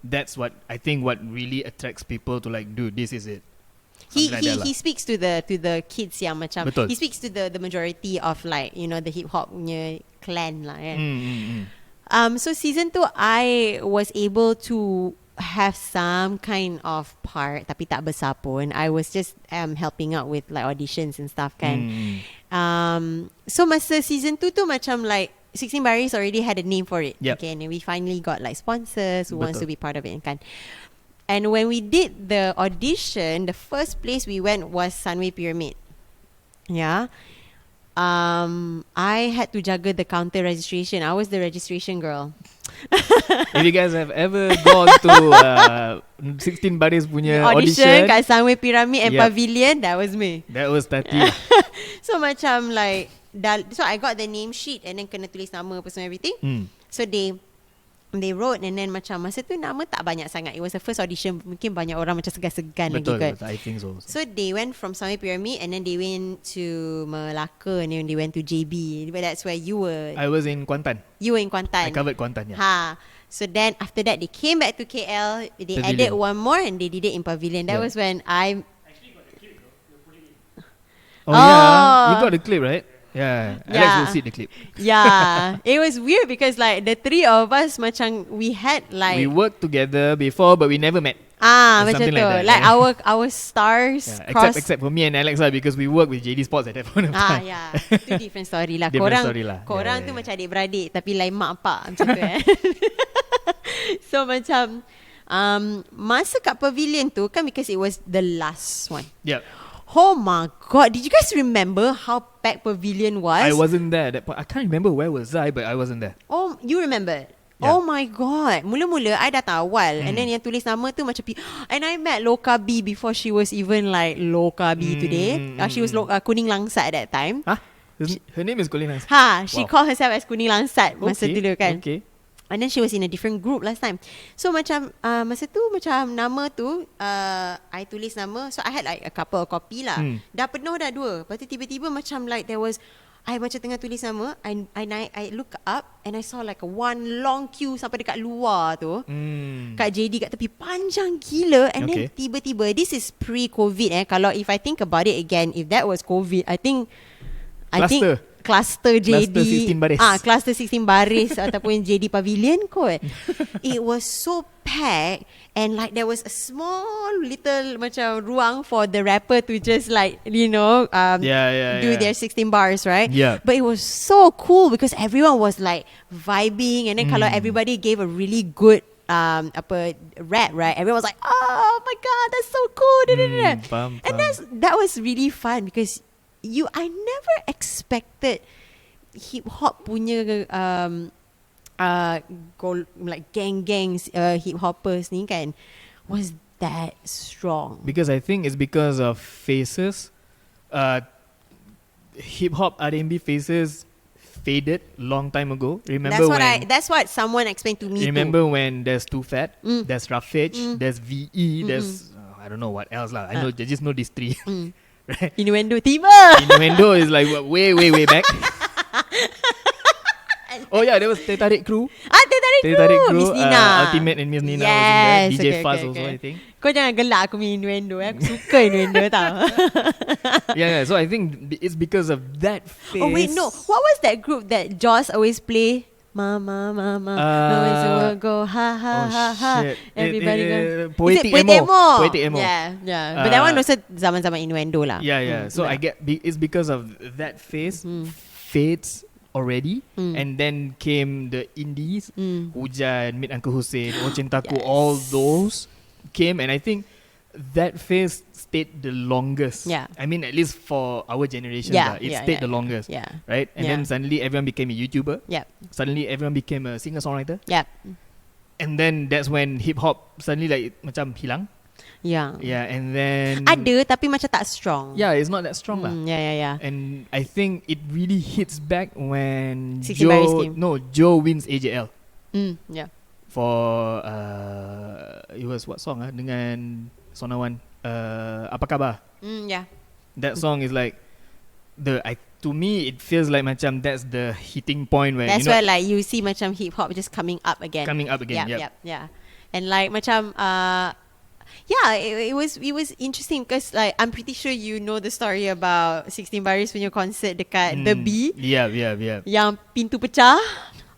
That's what I think what really attracts people to like, dude, this is it. He speaks to the kids yang macam he speaks to the majority of like, you know, the hip hop punya clan lah kan. So season 2 I was able to have some kind of part tapi tak besar pun. I was just helping out with like auditions and stuff kan. So masa season 2 tu macam like 16 Baris already had a name for it. Okay, and we finally got like sponsors who wants to be part of it kan. And when we did the audition, the first place we went was Sunway Pyramid. I had to jaga the counter registration. I was the registration girl. If you guys have ever gone to 16 Baris punya audition kat Sunway Pyramid and Pavilion, that was me. That was Tatty. So macam like so I got the name sheet and then kena tulis nama apa semua everything. So they wrote and then macam masa tu nama tak banyak sangat. It was the first audition. Mungkin banyak orang macam segan-segan lagi kan. Betul, I think so. So they went from Sunway Pyramid and then they went to Melaka and then they went to JB. But that's where you were. I was in Kuantan. You were in Kuantan. I covered Kuantan, So then after that they came back to KL. They added one more and they did it in Pavilion. That was when I actually got the clip though. You're putting it. You got the clip, right? Alex will see the clip. It was weird because like the three of us macam we had like we worked together before but we never met. Macam tu. Like our stars except for me and Alex lah, because we work with JD Sports at that point of time. Itu different story lah. Korang tu macam adik-beradik tapi lain mak pak macam tu So macam masa kat Pavilion tu kan, because it was the last one. Oh my god, did you guys remember how packed Pavilion was? I wasn't there at that point. I can't remember where was I, but I wasn't there. Oh, you remember? Oh my god. Mula-mula I datang awal and then yang tulis nama tu macam and I met Loka B before she was even like Loka B today. She was Kuning Langsat at that time. Her name is Kuning Langsat. She called herself as Kuning Langsat masa dulu kan. And then she was in a different group last time. So macam masa tu macam nama tu I tulis nama. So I had like a couple of copy lah. Dah penuh dah 2. Lepas tu tiba-tiba macam like there was, I macam tengah tulis nama, I look up and I saw like a one long queue sampai dekat luar tu. Kat JD kat tepi panjang gila. And then tiba-tiba, this is pre-COVID Kalau if I think about it again, if that was COVID, I think Cluster JD, Cluster 16 Baris ataupun JD Pavilion kot. It was so packed and like there was a small little macam ruang for the rapper to just like, you know, do their 16 bars, right? But it was so cool because everyone was like vibing, and then kalau everybody gave a really good rap, right? Everyone was like, oh my god, that's so cool. And that was really fun because I never expected hip hop punya like gangs hip hoppers ni kan was that strong. Because I think it's because of faces. Hip hop R&B faces faded long time ago. That's what someone explained to me. Remember when there's Too Fat, there's Rafage, there's VE, there's I don't know what else lah. I just know these 3. Right? Innuendo tiba. Innuendo is like way back. Oh yeah, there was Teh Tarik Crew. Teh Tarik Group, Miss Nina. Ultimate and Miss Nina was in Yes, there. DJ okay, Fuzz okay, also, okay. I think. Kau jangan gelak aku punya innuendo. Aku suka innuendo tau. Yeah, so I think it's because of that face. Oh wait, no. What was that group that Joss always play? Mama, always will go ha ha ha ha. Shit. Everybody go. Poetic Emo. Poetic Emo. Yeah. But that one also zaman-zaman innuendo lah. Yeah. So I get it's because of that face fades already, and then came the indies, Hujan, Meet Uncle Hussein, Oh Cintaku, all those came, and I think that phase stayed the longest. Yeah. I mean, at least for our generation, it stayed the longest. Yeah. Right? And then suddenly everyone became a YouTuber. Yeah. Suddenly everyone became a singer-songwriter. Yeah. And then that's when hip-hop suddenly like macam hilang. Yeah. Yeah, and then Ada tapi macam tak strong. yeah, it's not that strong lah. Yeah. And I think it really hits back when 60 Barry's game. Joe wins AJL Yeah. for it was what song dengan Sonawan, Apa Khabar. Yeah. That song is like to me it feels like macam that's the hitting point where That's where like you see macam hip hop just coming up again. Yeah. And like macam it was interesting because like I'm pretty sure you know the story about 16 Baris punya concert dekat The B. Yeah. Yang pintu pecah.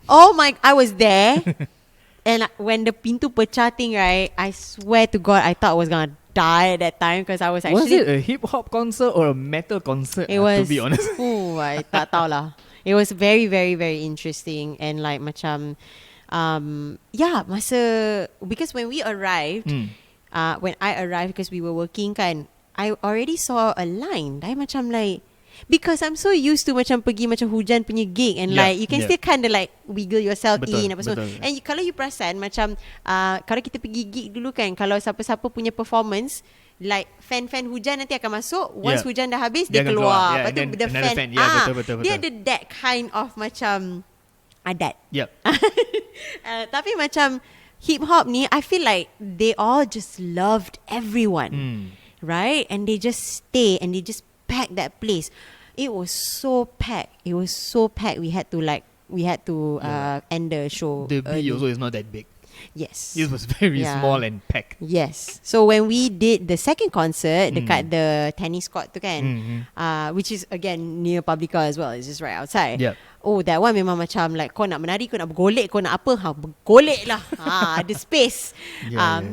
Oh my, I was there. And when the pintu pecah thing, right, I swear to God, I thought I was gonna die at that time because I was actually. Was it a hip hop concert or a metal concert? It was. To be honest. I tak tahu lah. It was very, very, very interesting and like macam, because when we arrived, when I arrived because we were working kan, I already saw a line. I macam like. Because I'm so used to macam pergi macam hujan punya gig and like you can still kind of like wiggle yourself in apa semua. And kalau you perasan macam kalau kita pergi gig dulu kan, kalau siapa-siapa punya performance like fan-fan hujan nanti akan masuk. Once hujan dah habis dia keluar. Lepas tu the fan betul. Dia ada that kind of macam adat. Tapi macam hip hop ni I feel like they all just loved everyone. Right? And they just stay and they just pack that place. It was so packed. We had to end the show. The B also is not that big. Yes. It was very small and packed. Yes. So when we did the second concert dekat the tennis court tu kan, which is again near Publica as well. It's just right outside. Yep. Oh, that one memang macam like kau nak menari, kau nak bergolek, kau nak apa, bergolek lah. Ada space.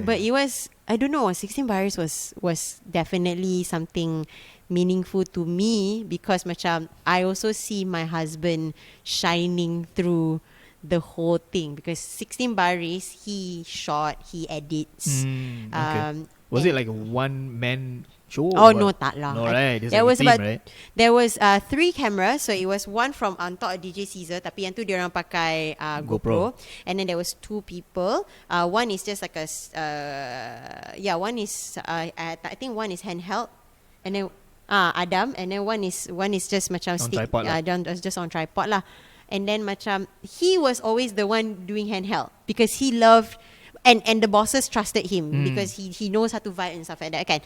But it was, I don't know, 16 Baris was definitely something meaningful to me because macam I also see my husband shining through the whole thing because 16 Baris he shot, he edits. Okay. Was it like a one-man show? Oh no, tak lah. No, right? There was team, about right? There was 3 cameras, so it was one from on top of DJ Caesar, tapi yang tu dia orang pakai GoPro, and then there was 2 people. One is just like a one is I think one is handheld, and then Adam, and then one is just macam on stick, tripod lah. just on tripod lah. And then macam he was always the one doing handheld because he loved and the bosses trusted him because he knows how to vibe and stuff like that kan.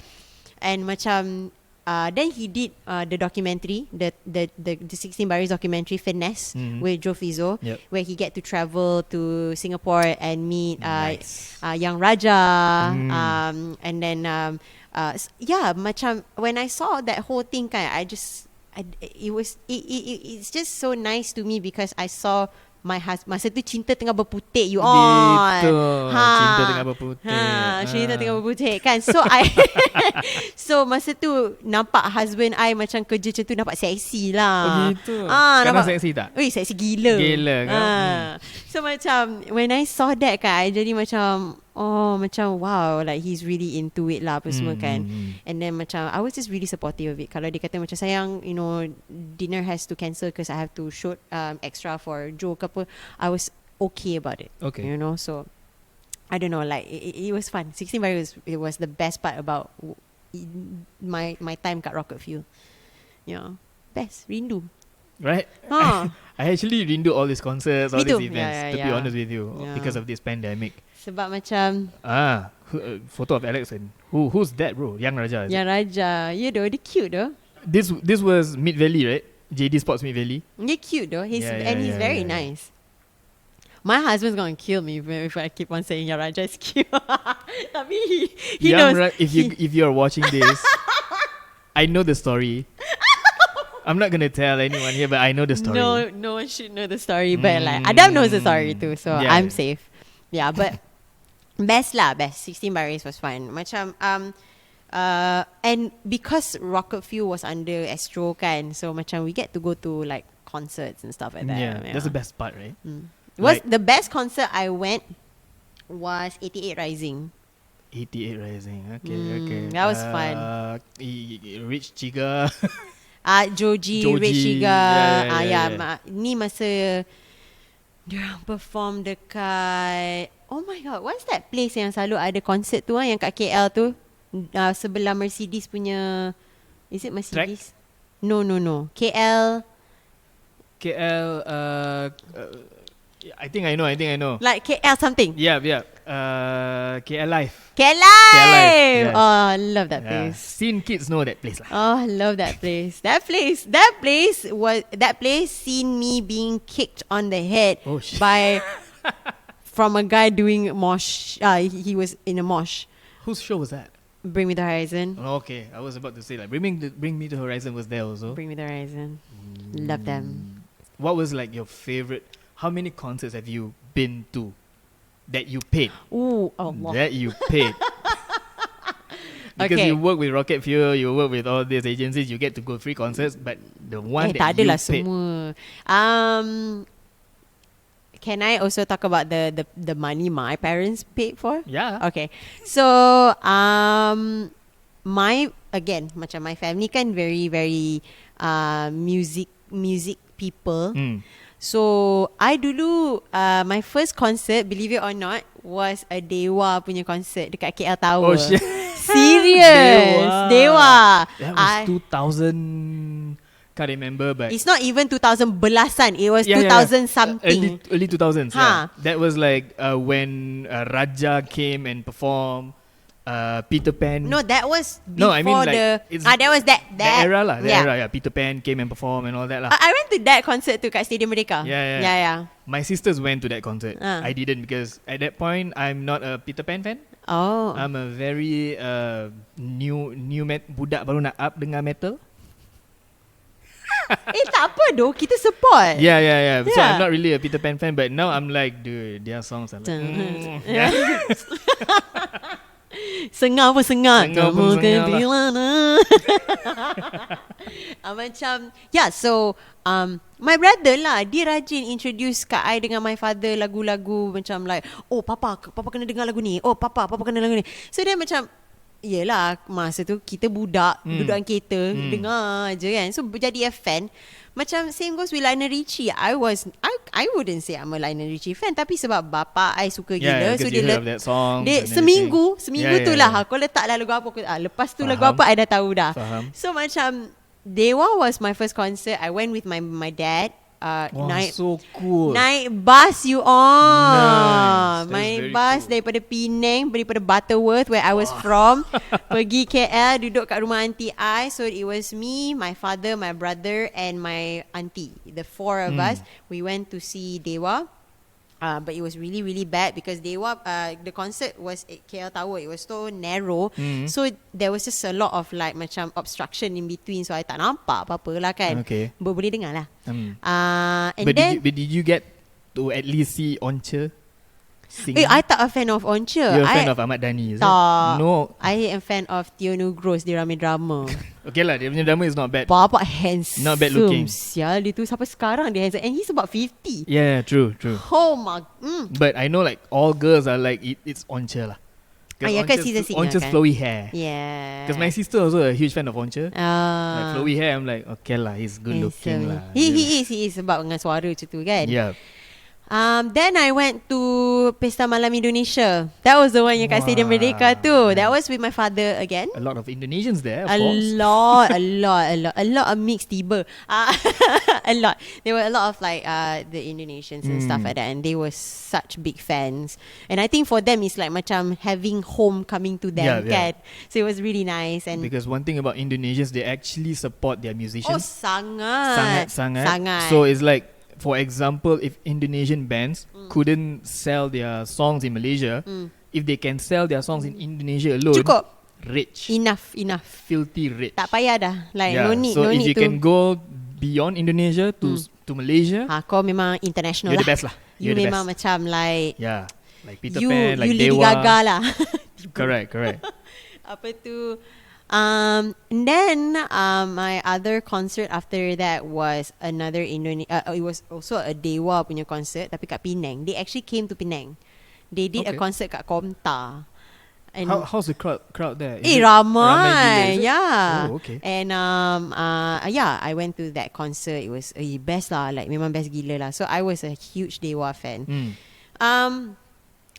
And macam then he did the documentary, the 16 Baris documentary Finesse with Joe Fizzo, where he get to travel to Singapore and meet Young Raja, and then macam when I saw that whole thing kan, it's just so nice to me because I saw my husband masa tu cinta tengah berputik you on. Cinta tengah berputik. Cinta tengah berputik kan. So so masa tu nampak husband I macam kerja macam tu nampak seksi lah. Gitu. Nampak seksi tak? Ui, seksi gila. Gila kan. So macam when I saw that kan, I jadi macam macam wow, like he's really into it lah apa semua kan. And then macam I was just really supportive of it. Kalau dia kata macam sayang, you know, dinner has to cancel because I have to shoot extra for Joe ke apa, I was okay about it. Okay. You know, so I don't know, like it was fun. 16 Baris it was the best part about my time kat Rocket Fuel. Yeah. Best, rindu. Right? I actually rindu all these concerts, all these events, to be honest with you, because of this pandemic. Sebab macam photo of Alex and who's that bro? Young Raja. Young Raja. Yeah though, dia cute though. This was Mid Valley, right? JD Sports Mid Valley. Dia cute though. He's very nice. My husband's gonna kill me if I keep on saying Yang Raja is cute. Tapi he Young knows. if you're watching this, I know the story. I'm not gonna tell anyone here, but I know the story. No one should know the story, but like Adam knows the story too, so Yeah. I'm safe. Yeah, but best 16 Baris was fun. Macam and because Rocket Fuel was under Astro kan, so macam we get to go to like concerts and stuff like that. Yeah, that's the best part, right? Was Like- the best concert I went was 88 Rising. 88 Rising. Okay. that was fun. Rich Chiga. Joji, Joji, Rich Shiga. yeah. Ni masa dia perform dekat, oh my god, what's that place yang selalu ada concert tu yang kat KL tu, sebelah Mercedes punya, is it Mercedes? No. KL, I think I know. like KL something. Yeah. KL Life. KL Life, Live. yes. Oh, I love that Yeah. place. Seen kids know that place lah. Oh, I love that place. That place seen me being kicked on the head Oh, shit. by from a guy doing mosh. He was in a mosh. Whose show was that? Bring Me the Horizon. Oh, okay, I was about to say like Bring Me to Horizon was there also. Bring Me the Horizon. Love them. What was like your favorite? How many concerts have you been to that you paid? Ooh, Allah. That you paid. Because Okay. you work with Rocket Fuel, you work with all these agencies, you get to go free concerts, but the one that tak you adalah paid. semua. Can I also talk about the money my parents paid for? Yeah. Okay. So my family kan very very music people. So I dulu my first concert, believe it or not, was a Dewa punya concert dekat KL Tower. Oh shit. Serious. Dewa. That was 2000. Can't remember, but It's not even 2000 belasan. It was 2000 something. Early 2000s. Ha. Yeah. That was like when Raja came and performed. Peter Pan. No, that was No, before I mean, like, it's that was that That era lah. That yeah. era, yeah. Peter Pan came and performed and all that lah. I went to that concert too kat Stadium Merdeka. Yeah. My sisters went to that concert. I didn't because at that point I'm not a Peter Pan fan. Oh. I'm a very budak baru nak up dengan metal. Tak apa doh, kita support. Yeah. So Yeah. I'm not really a Peter Pan fan, but now I'm like, dude, their songs are like, yeah. Sengar pun sengar. Sengar pun sengar lah. Macam, yeah, so my brother lah, dia rajin introduce kat I dengan my father lagu-lagu macam like, oh papa kena dengar lagu ni. Oh papa kena lagu ni. So dia macam, yelah, masa tu kita budak duduk dalam kereta dengar je kan. So jadi a fan. Macam same goes with Lionel Richie. I wouldn't say I'm a Lionel Richie fan, tapi sebab bapa I suka gila, so because you heard of that song. dia and seminggu everything. tu lah aku letak lagu apa lepas tu lagu apa I dah tahu dah. Faham. So macam Dewa was my first concert. I went with my dad. Wow, Naik so cool. bus you on. Nice. That's My very bus cool. daripada Penang, daripada Butterworth where I was from, pergi KL, duduk kat rumah auntie I. So it was me, my father, my brother and my auntie. The four of us, we went to see Dewa. But it was really really bad because Dewa, the concert was at KL Tower. It was so narrow, so there was just a lot of like macam obstruction in between. So I tak nampak apa-apa lah kan. Okay. Boleh dengar lah. And But then did you get to at least see Once sing? I tak a fan of Once. You're a fan of Ahmad Dhani, is it? Tak. No. I am fan of Tio Nugros. Dia ramai drama. Okay lah, dia punya drama is not bad. Bapak handsome. Not bad looking. Sial, dia tu sampai sekarang dia handsome. And he's about 50. Yeah, true. Oh my. But I know like all girls are like it's Once lah. Kan he's a singer Once's kan? flowy hair. Yeah. Because my sister also a huge fan of Once. Like flowy hair, I'm like, okay lah, he's good looking lah. He is sebab dengan suara macam tu kan. Yeah. Then I went to Pesta Malam Indonesia. That was the one yang kat Stadium Merdeka tu. That was with my father again. A lot of Indonesians there, of A course. lot of mixed tiba. A lot. There were a lot of like the Indonesians and stuff like that, and they were such big fans. And I think for them it's like macam having home coming to them, Yeah. kan? So it was really nice. And Because one thing about Indonesians, they actually support their musicians. sangat. Sangat. So it's like for example, if Indonesian bands couldn't sell their songs in Malaysia, if they can sell their songs in Indonesia alone, Cukup. rich. Enough. Filthy rich. Tak payah dah. Like Yeah. no need, So no if need you to. can go beyond Indonesia to Malaysia, Kau memang international you're lah. the best lah. You You're the memang best. macam like Yeah. Like Peter you Pan, like Lady Dewa. Gaga lah. Correct. Apa tu? And then my other concert after that was another it was also a Dewa punya concert tapi kat Penang. They actually came to Penang. They did a Okay. concert kat Komtar. And How's the crowd there? Is it ramai, gila, is it? yeah. Oh, okay. And yeah, I went to that concert. It was best lah, like memang best gila lah. So I was a huge Dewa fan.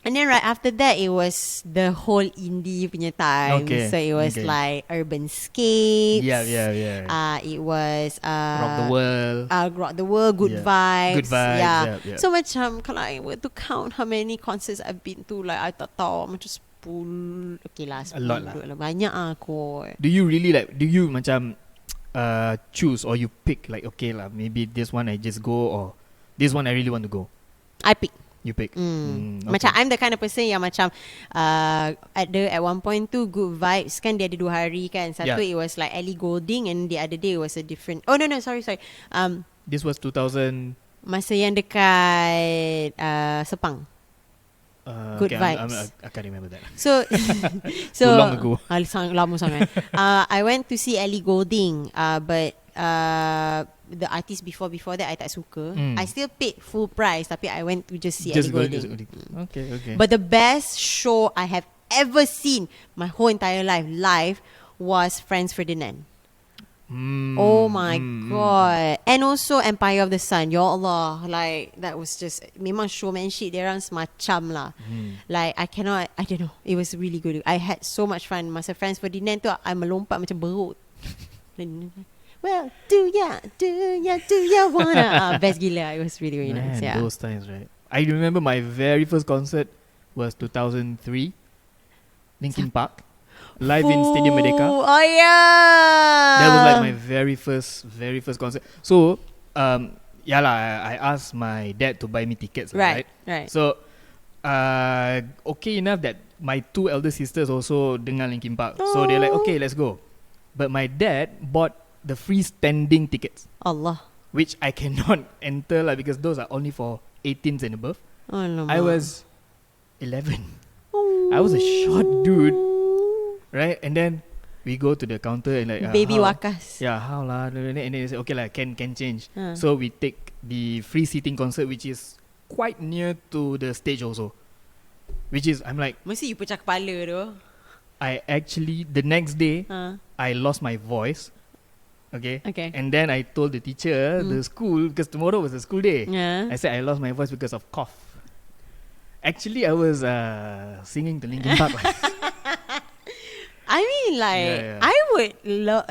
And then right after that, it was the whole indie punya time. Okay, So it was okay. like Urban Scapes. Yeah. It was Rock the World. Rock the World, Good Yeah. Vibes. Good Vibes, yeah. So macam kalau I were to count how many concerts I've been to, like I tak tahu, macam 10. Okay lah, 10. A lot lah. Banyak aku. Do you really do you macam choose or you pick like, okay lah, maybe this one I just go, or this one I really want to go? I pick. You pick. Okay. Macam I'm the kind of person yang macam at one point tu Good Vibes kan dia ada 2 hari kan. Satu it was like Ellie Goulding and the other day it was a different. Oh no sorry. This was 2000. Masa yang dekat Sepang. Good Vibes. I can't remember that. So Too long ago. Lama sangat. I went to see Ellie Goulding, but the artist before that I tak suka. I still paid full price tapi I went to just see Ellie Goulding. Okay. But the best show I have ever seen my whole entire life was Franz Ferdinand. Oh my god. And also Empire of the Sun. Ya Allah, like that was just memang showmanship dia orang semacam lah. Like I don't know, it was really good. I had so much fun. Masa Franz Ferdinand tu I melompat macam berut. Well, do ya wanna best gila. It was really nice. Yeah. Those times, right? I remember my very first concert was 2003, Linkin Park, live in Stadium Merdeka. Oh yeah. That was like my very first concert. So, I asked my dad to buy me tickets, right? So, okay enough that my 2 elder sisters also dengar Linkin Park. So they're like, okay, let's go. But my dad bought the freestanding tickets, Allah, which I cannot enter lah because those are only for 18s and above. I was 11. I was a short dude, right? And then we go to the counter and like baby Waqqas. Yeah, how lah? And then they say, okay lah, can change. So we take the free seating concert, which is quite near to the stage also. Which is, I'm like, mesti you pecah kepala tu. I actually the next day I lost my voice. Okay. And then I told the teacher, the school, because tomorrow was a school day. I said I lost my voice because of cough. Actually, I was singing to Linkin Park. I mean, like, Yeah. I would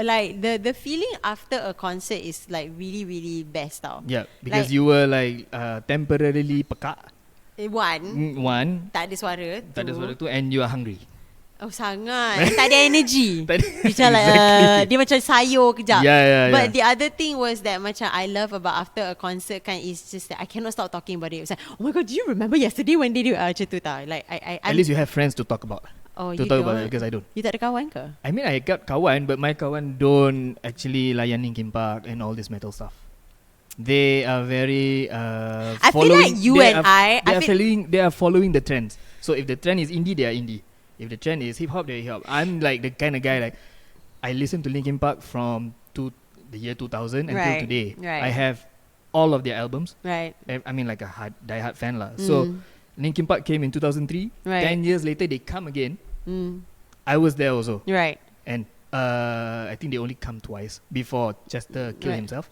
like the feeling after a concert is like really, really best tau. Yeah, because Like- you were like temporarily pekak. One, One, tak ada suara. tak ada suara tu, and you are hungry. Oh sangat. Tak ada energy. Tak ada- Macam like, Exactly. dia macam sayur kejap. Yeah. But the other thing was that macam I love about after a concert kan is just that I cannot stop talking about it. It's like, oh my god, do you remember yesterday when they do macam tu tau. Like At least you have friends to talk about. Oh, To you talk don't. about it, because I don't. You tak ada kawan ke? I mean, I got kawan, but my kawan don't actually layan Linkin Park and all this metal stuff. They are very I feel like you and I they are following the trends. So if the trend is indie, they are indie. If the trend is hip hop, they're hip hop. I'm like the kind of guy like I listen to Linkin Park from the year 2000 until today. I have all of their albums. Right. I mean, like a die-hard fan lah. So Linkin Park came in 2003. 10 years later, they come again. I was there also. Right. And I think they only come twice before Chester killed himself.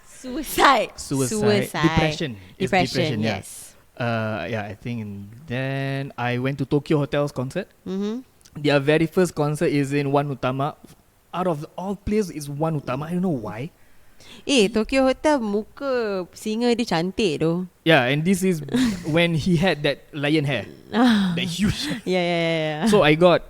Suicide. Depression. It's depression, yeah. Yes. I think. And then I went to Tokyo Hotel's concert. Their very first concert is in One Utama. Out of all places, is One Utama. I don't know why. Tokyo Hotel muka singer dia cantik tu. Yeah, and this is when he had that lion hair, that huge. Yeah. So I got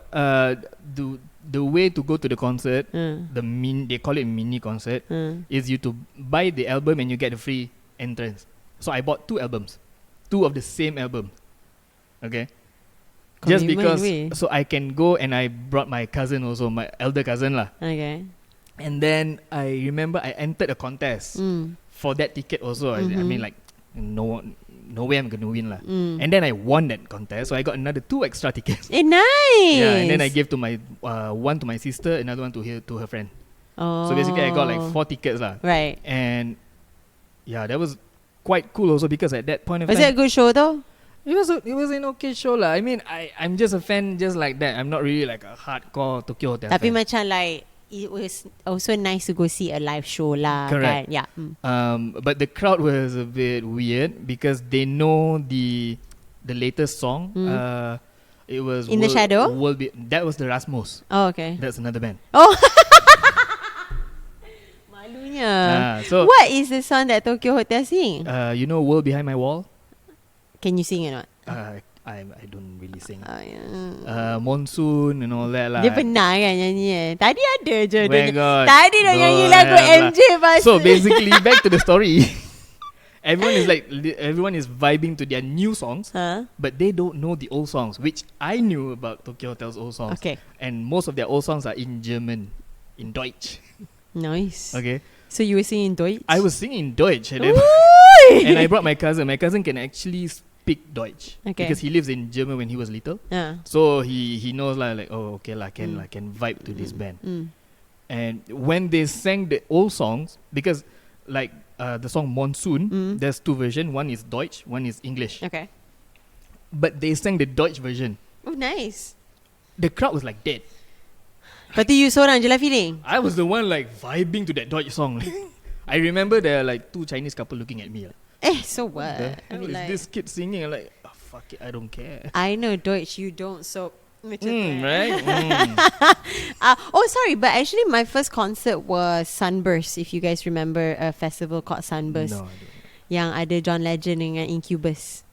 the way to go to the concert, they call it mini concert, is you to buy the album and you get a free entrance. So I bought 2 albums, 2 of the same album. Okay. Just because, so I can go, and I brought my cousin also, my elder cousin lah. Okay. And then I remember I entered a contest for that ticket also. I mean, like, no way I'm gonna win lah. And then I won that contest, so I got another 2 extra tickets. Nice. Yeah, and then I gave to my one to my sister, another one to her friend. So basically, I got like 4 tickets lah. Right. And yeah, that was quite cool also, because at that point of time, was it a good show though? It was an okay show lah. I mean, I'm just a fan just like that. I'm not really like a hardcore Tokyo Hotel Tapi fan. macam like, it was also nice to go see a live show lah. Correct. Kan? Yeah. But the crowd was a bit weird because they know the latest song. It was In the Shadow? That was the Rasmus. Oh, okay. That's another band. Oh. Malunya. So what is the song that Tokyo Hotel sing? you know World Behind My Wall? Can you sing it or not? I don't really sing. Yeah. Monsoon and all that lah. Dia pernah kan nyanyi Tadi ada je My God. Tadi dia nyanyi lagu MJ pasal. So basically, back to the story. Everyone is vibing to their new songs, but they don't know the old songs, which I knew about Tokyo Hotel's old songs. Okay. And most of their old songs are in German, in Deutsch. Nice. Okay. So you were singing Deutsch? I was singing Deutsch, and I brought my cousin. My cousin can actually speak Deutsch, because he lives in Germany when he was little. So he knows like oh, okay lah, can vibe to this band. And when they sang the old songs, because like the song Monsoon, there's 2 versions. One is Deutsch, one is English. Okay. But they sang the Deutsch version. Oh, nice. The crowd was like dead. Lepas tu you seorang je lah feeling? I was the one like vibing to that Deutsch song. I remember there are like 2 Chinese couple looking at me. So what? I mean, like, this kid singing? I'm like, oh, fuck it, I don't care. I know Deutsch, you don't, so right? Oh, sorry, but actually my first concert was Sunburst. If you guys remember a festival called Sunburst. No, I don't. Yang ada John Legend dengan Incubus.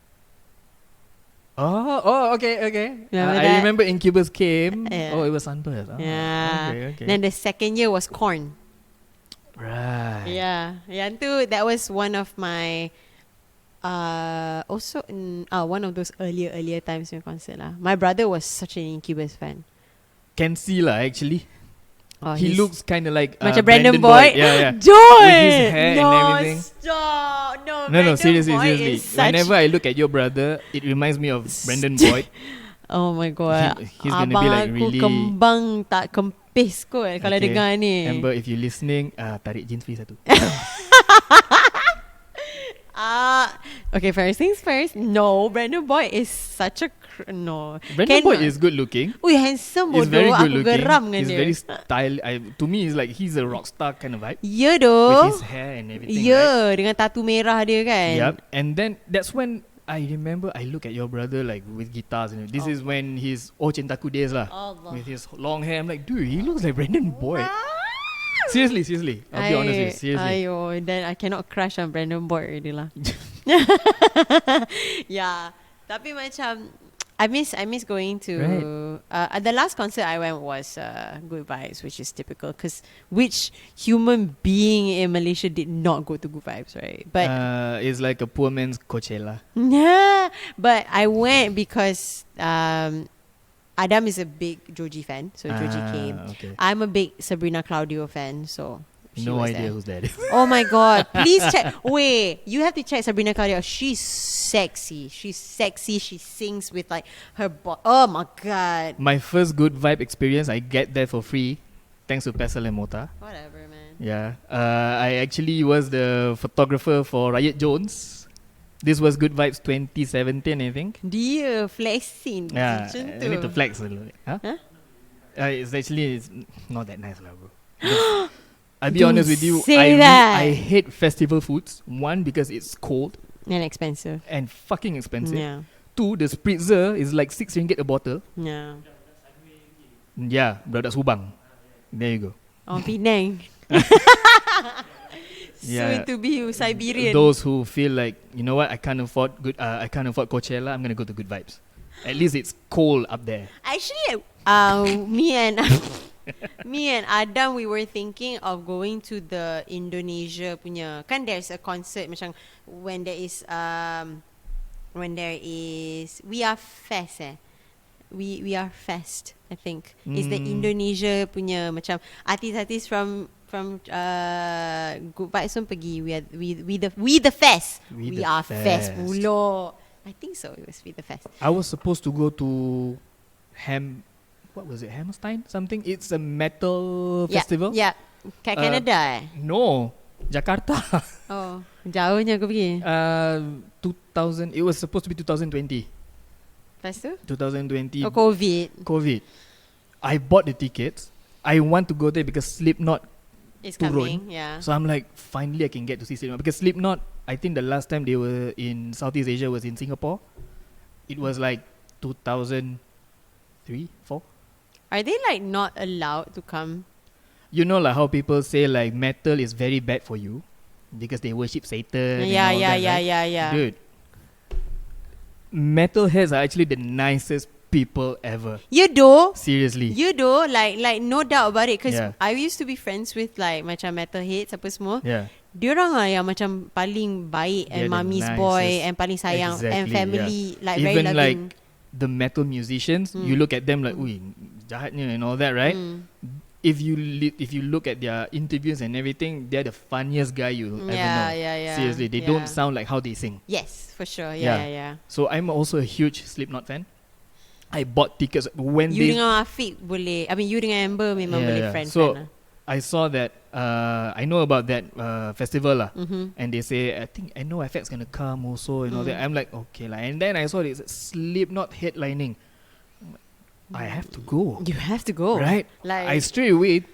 Oh, okay. Remember I that? remember Incubus came. Yeah. Oh, it was Sunburst. Oh, Yeah. Okay. Then the second year was Korn. Right. Yeah. Yang tu, that was one of my also one of those earlier times in concert lah. My brother was such an Incubus fan. Can see lah actually. Oh, he looks kind of like macam Brandon Boyd. Yeah. Joy. With his hair no, and everything. Stop. No, No, seriously. Whenever Such... I look at your brother, it reminds me of Brandon Boyd. Oh my god. He's gonna be like really. Abang aku kembang tak kempis kot kalau dengar ni. Amber, if you listening, tarik jeans free satu. Okay, first things first. No, Brandon Boyd is such a no. Brandon Boyd is good looking. Ui, handsome bodoh. He's very good aku looking. geram dengan He's dia. very style. To me, it's like he's a rockstar kind of vibe. Ya doh. With his hair and everything. Ya, dengan tattoo merah dia kan. Yep. And then that's when I remember I look at your brother like with guitars. And this is when his Cintaku days lah. With his long hair. I'm like, dude, he looks like Brandon Boyd. Seriously. I'll be honest with you. Seriously. Ayo, then I cannot crush on Brandon Boyd already lah. Yeah. Tapi macam I miss going to the last concert I went was Good Vibes, which is typical because which human being in Malaysia did not go to Good Vibes, right? But it's like a poor man's Coachella. Yeah, but I went because Adam is a big Joji fan, so Joji came. Okay. I'm a big Sabrina Claudio fan, so no idea who's that is. Oh my god, please check. Wait, you have to check Sabrina Claudio. She's sexy. She sings with like her oh my god. My first Good Vibe experience, I get there for free thanks to Pesel and Mota. Whatever, man. Yeah. I actually was the photographer for Riot Jones. This was Good Vibes 2017, I think. Dia flexing. Yeah, I need to flex a little bit. Huh? It's not that nice lah, bro. I'll be honest with you, I hate festival foods. One, because it's cold and expensive. And fucking expensive. Yeah. Two, the spritzer is like RM6 a bottle. Yeah. Yeah, Budak Subang. There you go. On Penang. Yeah. Soon to be Siberian. Those who feel like, you know what, I can't afford Coachella, I'm gonna go to Good Vibes. At least it's cold up there. Actually, Me and Adam, we were thinking of going to the Indonesia punya. Kan there's a concert macam when there is We Are Fest We Are Fest, I think. It's the Indonesia punya macam artis-artis from Goodbye Soon pergi We the Fest. We Are Fest pula. I think so. It was We the Fest. I was supposed to go to what was it? Hammerstein something. It's a metal festival. Yeah. Kat Canada No, Jakarta. Oh, jauhnya aku pergi. 2000. It was supposed to be 2020. Lepas tu? 2020. Oh, COVID. I bought the tickets. I want to go there because Slipknot It's turun. coming. Yeah. So I'm like, finally I can get to see Slipknot, because Slipknot, I think the last time they were in Southeast Asia was in Singapore. It was like 2003, 4. Are they like not allowed to come? You know, like how people say like metal is very bad for you because they worship Satan. Yeah, and all that, right? yeah. Dude, metalheads are actually the nicest people ever. You do. Seriously. You do. Like no doubt about it. Because Yeah. I used to be friends with like macam metalheads apa semua. Yeah. Diorang lah yang macam paling baik and They're the mommy's nicest. boy and paling sayang and Exactly, family like Even very loving. like the metal musicians, you look at them like, ui, jahatnya and all that, right? If you look at their interviews and everything, they're the funniest guy you'll ever know. Yeah. Seriously, they don't sound like how they sing. Yes, for sure. Yeah. Yeah. So I'm also a huge Slipknot fan. I bought tickets when You they. dengan Afiq boleh. I mean, you dengan Amber memang boleh friend So lah. I saw that. I know about that festival lah, Mm-hmm. and they say I think NoFX gonna come also and all that. I'm like, okay lah. And then I saw this Slipknot headlining. I have to go. You have to go. Right? Like I straight away.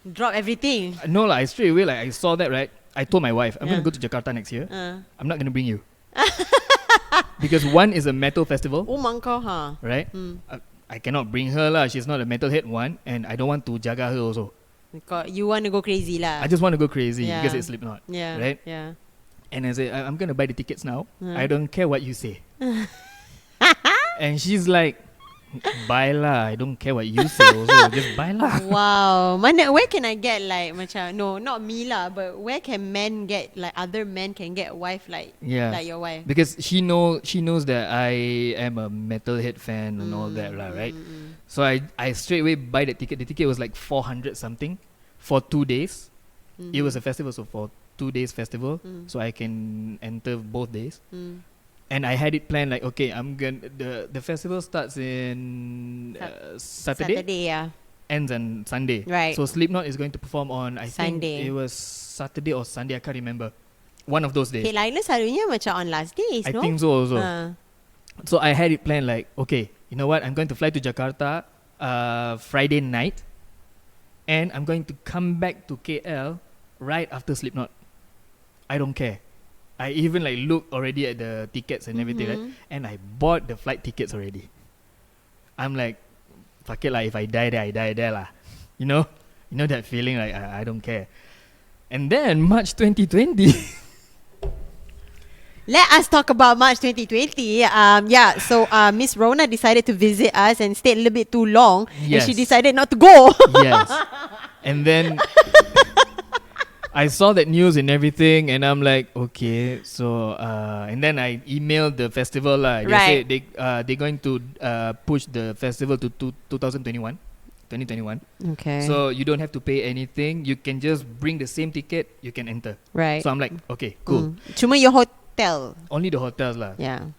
drop everything. No lah. I straight away like I saw that, right. I told my wife, I'm gonna go to Jakarta next year. I'm not gonna bring you. Because one is a metal festival, Oh mangkau right? I cannot bring her lah. She's not a metalhead one, and I don't want to jaga her also. You want to go crazy lah. I just want to go crazy Yeah. because it's Slipknot. Yeah. Right? Yeah. And I said, I'm gonna buy the tickets now. I don't care what you say. And she's like, buy lah. I don't care what you say also. Just buy lah. Wow. Where can I get like macam, no, not me lah, but where can men get like other men can get wife like Yeah. your wife? Because she knows that I am a metalhead fan and all that lah, right? So I straight away buy the ticket. The ticket was like 400 something for 2 days. It was a festival, so for 2 days festival, so I can enter both days. And I had it planned like, okay, the festival starts in Saturday, yeah. ends on Sunday. Right. So Slipknot is going to perform on, I Sunday. think it was Saturday or Sunday, I can't remember. One of those days. Headliner selalunya macam on last days, I no? think so also. So I had it planned like, okay, you know what? I'm going to fly to Jakarta Friday night, and I'm going to come back to KL right after Slipknot. I don't care. I even like looked already at the tickets and everything, right? And I bought the flight tickets already. I'm like, fuck it lah. If I die there, I die there lah. You know that feeling like I don't care. And then March 2020. Let us talk about March 2020. So Miss Rona decided to visit us and stayed a little bit too long. Yes. And she decided not to go. Yes. And then I saw that news and everything, and I'm like, okay. So and then I emailed the festival lah. They Right. said they're going to push the festival to 2021. Okay. So you don't have to pay anything. You can just bring the same ticket. You can enter. right. So I'm like, okay, cool. Cuma your hotel. Only the hotels lah. Yeah.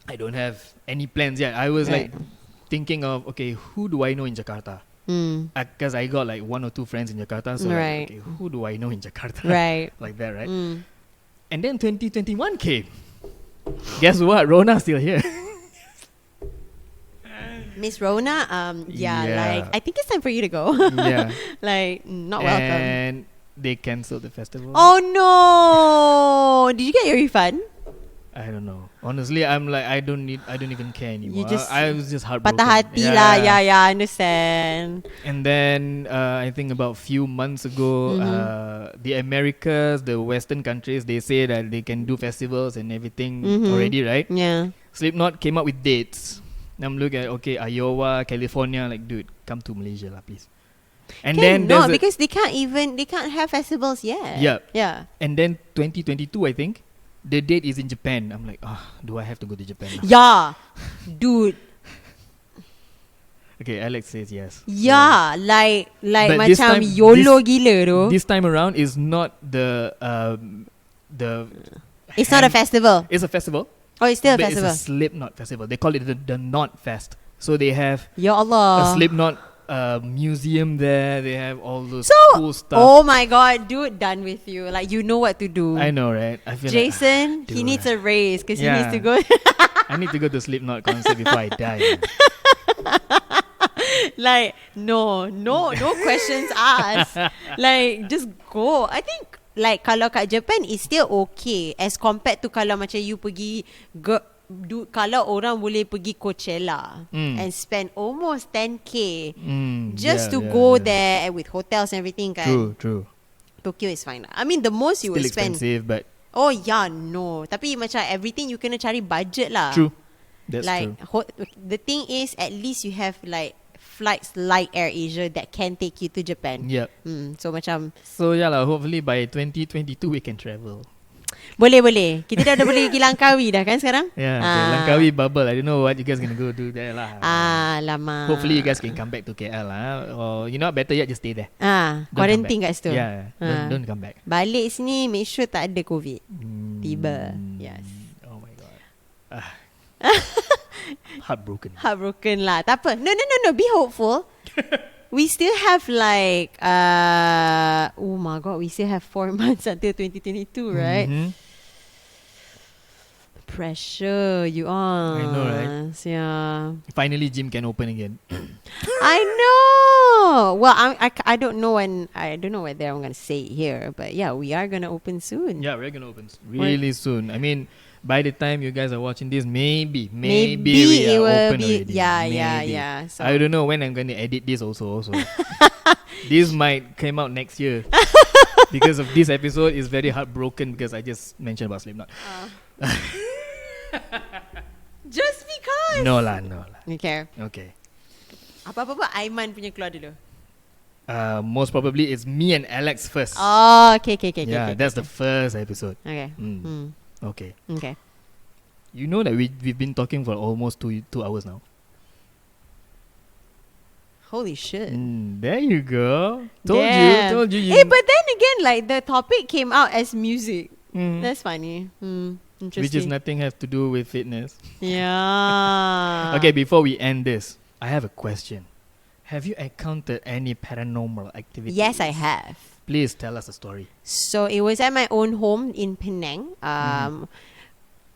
I don't have any plans yet. I was Right. like thinking of, okay, who do I know in Jakarta? Because I got like 1 or 2 friends in Jakarta. So Right. like, okay, who do I know in Jakarta? Right. Like that, right? And then 2021 came. Guess what? Rona's still here. Miss Rona, Yeah. like I think it's time for you to go. Yeah. Like not welcome. And they cancelled the festival. Oh no! Did you get your refund? I don't know. Honestly, I'm like, I don't even care anymore. just I was just heartbroken. Patah hati lah. Yeah, I understand. And then I think about few months ago, the Americas, the Western countries, they say that they can do festivals and everything already, right? Yeah. Slipknot came up with dates. I'm looking at Iowa, California. Like, dude, come to Malaysia, lah, please. And Can then no, there's because they can't have festivals yet. Yeah. And then 2022, I think, the date is in Japan. I'm like, do I have to go to Japan now? Yeah, dude. Okay, Alex says yes. Yeah, like But this macam time- YOLO gila tu. This time around is not the It's not a festival. It's a festival. Oh, it's still a but festival. It's a Slipknot festival. They call it the Knot Fest. So they have Ya a Allah. Slipknot museum there. They have all those So, cool stuff. oh my God, dude, done with you. Like, you know what to do. I know, right? I feel Jason, he dude. needs a raise because he Yeah. needs to go. I need to go to Slipknot concert before I die. Like, no questions asked. Like, just go. I think, like, kalau kat Japan is still okay as compared to kalau macam you pergi kalau orang boleh pergi Coachella and spend almost 10K just to go there with hotels and everything kan. True. Tokyo is fine lah. I mean, the most you Still will spend. expensive, but Oh yeah, no. Tapi macam everything you kena cari budget lah. true. That's like true. The thing is, at least you have like flights like Air Asia that can take you to Japan. Yep. So macam So yeah lah. Hopefully by 2022 we can travel. boleh. Kita dah boleh pergi Langkawi dah kan sekarang? Yeah. Langkawi bubble. I don't know what you guys gonna go do there lah. Lama. Hopefully you guys can come back to KL lah. Or you know better yet, just stay there. Don't Quarantine come kat situ. Yeah. Don't come back. Balik sini make sure tak ada COVID. Tiba. Yes. Oh my god. Heartbroken lah. Tak apa. No. Be hopeful. We still have like oh my god, we still have 4 months until 2022, right? Pressure you on. I know, right? Yeah. Finally, gym can open again. I know. Well, I don't know when. I don't know whether I'm gonna say it here, but yeah, we are gonna open soon. Yeah, we're gonna open really soon. I mean, by the time you guys are watching this, maybe Maybe we it are will open be. already. Yeah. So I don't know when I'm gonna edit this. Also, this might come out next year because of this episode is very heartbroken because I just mentioned about Slipknot. just because. No lah. Okay. Apa-apa Aiman punya keluar dulu. Most probably it's me and Alex first. Oh, okay. Yeah, that's the first episode. Okay. Okay. Okay. You know that we've been talking for almost 2 hours now. Holy shit. There you go. Damn. Told you. Hey, but then again, like the topic came out as music. That's funny. Interesting. Which is nothing have to do with fitness. Yeah. Okay, before we end this, I have a question. Have you encountered any paranormal activities? Yes, I have. Please tell us a story. So it was at my own home in Penang.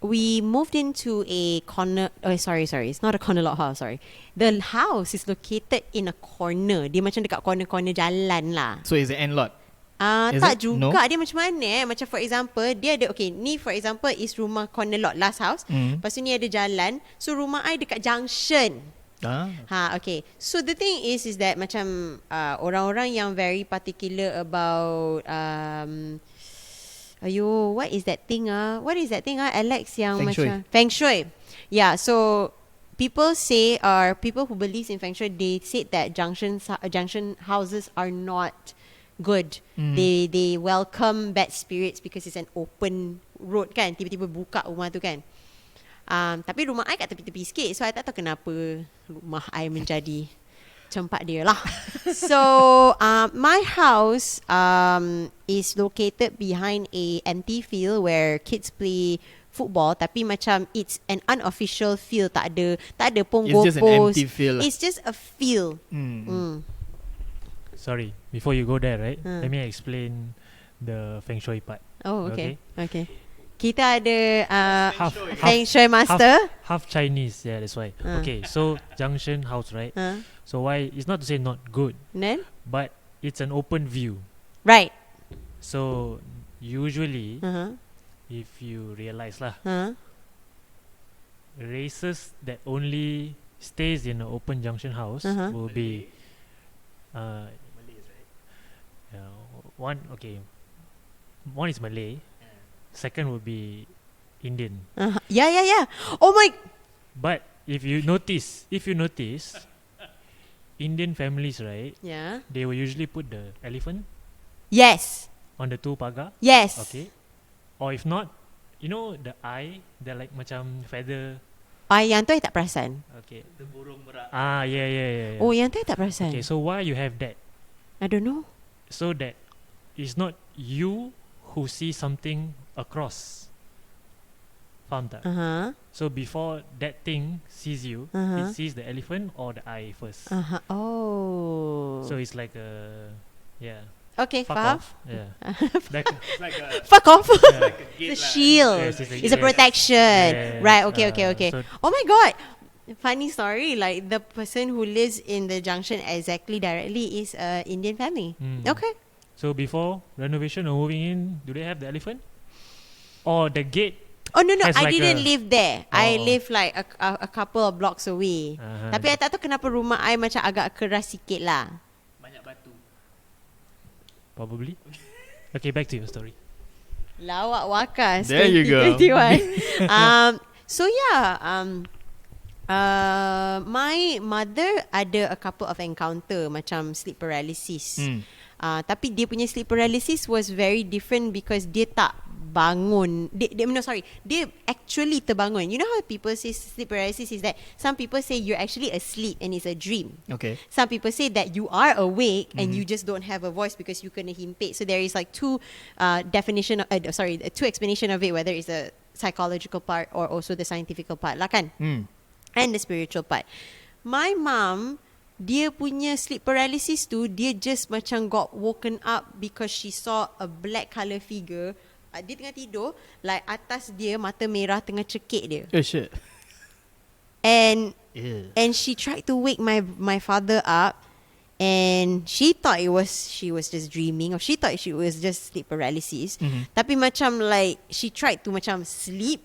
We moved into a corner. Oh, sorry. It's not a corner lot house. Sorry. The house is located in a corner. Dia macam dekat corner-corner jalan lah. So is it end lot? Is Tak it? juga. No? Dia macam mana Macam for example, dia ada, okay, ni for example is rumah corner lot, last house. Lepas tu ni ada jalan. So rumah I dekat junction. Okay. So the thing is that macam orang-orang yang very particular about what is that thing Alex, yang Feng Shui. macam Feng Shui. Yeah, so people say, or people who believes in Feng Shui, they said that junction houses are not good. They welcome bad spirits because it's an open road kan. Tiba-tiba buka rumah tu kan. Tapi rumah I kat tepi-tepi sikit. So I tak tahu kenapa rumah I menjadi tempat dia lah. So my house is located behind a empty field where kids play football. Tapi macam it's an unofficial field. Tak ada pun goalpost. It's just an empty field. It's just a field. Sorry, before you go there, right? Let me explain the Feng Shui part. Oh, okay. Kita ada Half Feng Shui master. half Chinese, yeah, that's why. Okay, so junction house, right? So why, it's not to say not good, Then? but it's an open view. Right. So usually, if you realize lah, races that only stays in an open junction house will be Malays, right? One is Malay. Second would be Indian. Yeah. Oh my. But if you notice, Indian families, right? Yeah. They will usually put the elephant Yes. on the two pagar. Yes. Okay. Or if not, you know the eye, the like macam feather. Yang tu I tak perasan. Okay. The burung merak. Yeah. Oh, yang tu I tak perasan. Okay, so why you have that? I don't know. So that it's not you who see something across. Faham tak? So before that thing sees you, it sees the elephant or the eye first. Oh. So it's like a, yeah. Okay, Fuck faham? off. Yeah. It's like a, Fuck off. Yeah. It's a shield. Yes, It's a protection. Yes. Right, okay. So Oh my god. Funny story, like the person who lives in the junction exactly directly is a Indian family. Okay. So before renovation or moving in, do they have the elephant? Or the gate? Oh no, has I like didn't live there. I Oh. live like a couple of blocks away. Tapi I tak tahu kenapa rumah I macam agak keras sikit lah. banyak batu. Probably. Okay, back to your story. Lawak Waqqas. There you go. 2021. So yeah, my mother ada a couple of encounter macam sleep paralysis. Tapi dia punya sleep paralysis was very different because dia tak bangun. Dia actually terbangun. You know how people say sleep paralysis is that some people say you're actually asleep and it's a dream. Okay. Some people say that you are awake and you just don't have a voice because you kena himpit. So there is like two explanation of it, whether it's a psychological part or also the scientific part lah kan. And the spiritual part. My mom, dia punya sleep paralysis tu, dia just macam got woken up because she saw a black colour figure. Dia tengah tidur, like atas dia mata merah tengah cekik dia. Oh shit. And she tried to wake my father up, and she thought she was just dreaming, or she thought she was just sleep paralysis. Tapi macam like she tried to macam sleep,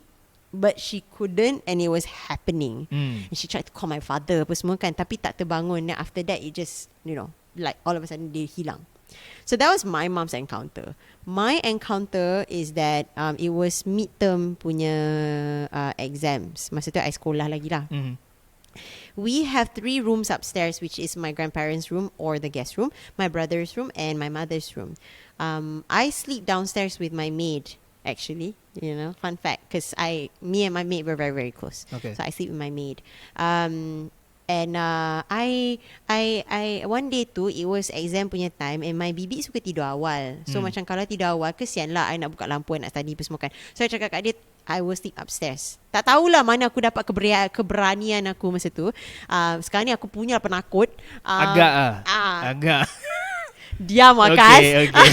but she couldn't, and it was happening. And she tried to call my father apa semua kan, tapi tak terbangun. And after that it just, like all of a sudden dia hilang. So that was my mom's encounter. My encounter is that it was midterm punya exams. Masa tu I sekolah lagi lah. We have 3 rooms upstairs, which is my grandparents' room or the guest room, my brother's room, and my mother's room. I sleep downstairs with my maid, actually. Fun fact, because me and my maid were very, very close. Okay. So I sleep with my maid. And I one day tu, it was exam punya time, and my bibi suka tidur awal. So macam kalau tidur awal, kesian lah I nak buka lampu, I nak study apa semua kan. So I cakap kat dia, I will sleep upstairs. Tak tahulah mana aku dapat keberanian aku masa tu. Sekarang ni aku punya penakut. Agak. Diam Waqqas. Okay.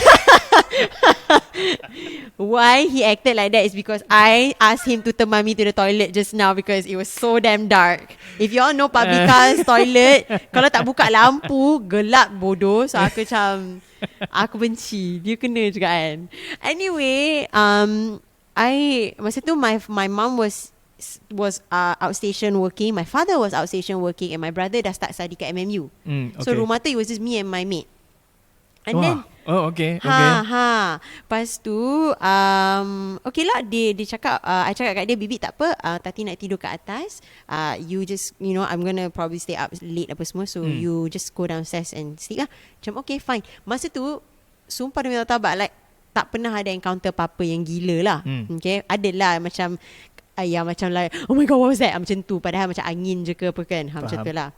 Why he acted like that is because I asked him to teman me to the toilet just now because it was so damn dark. If you all know public cars toilet, kalau tak buka lampu, gelap bodoh. So aku macam, aku benci. Dia kena juga kan. Anyway, masa tu my mom was outstation working. My father was outstation working, and my brother dah start study kat MMU. Okay. So rumah tu it was just me and my maid. And Wah. then Okay. Lepas tu okay lah, dia cakap, I cakap kat dia, bibi tak apa, Tatty nak tidur kat atas, you just, I'm gonna probably stay up late apa semua, so you just go downstairs and sleep lah. Macam okay fine. Masa tu sumpah demi tabak, like tak pernah ada encounter apa-apa yang gila lah. Okay, adalah macam yang macam like, oh my god, what was that, macam tu, padahal macam angin je ke apa kan. Macam tu lah.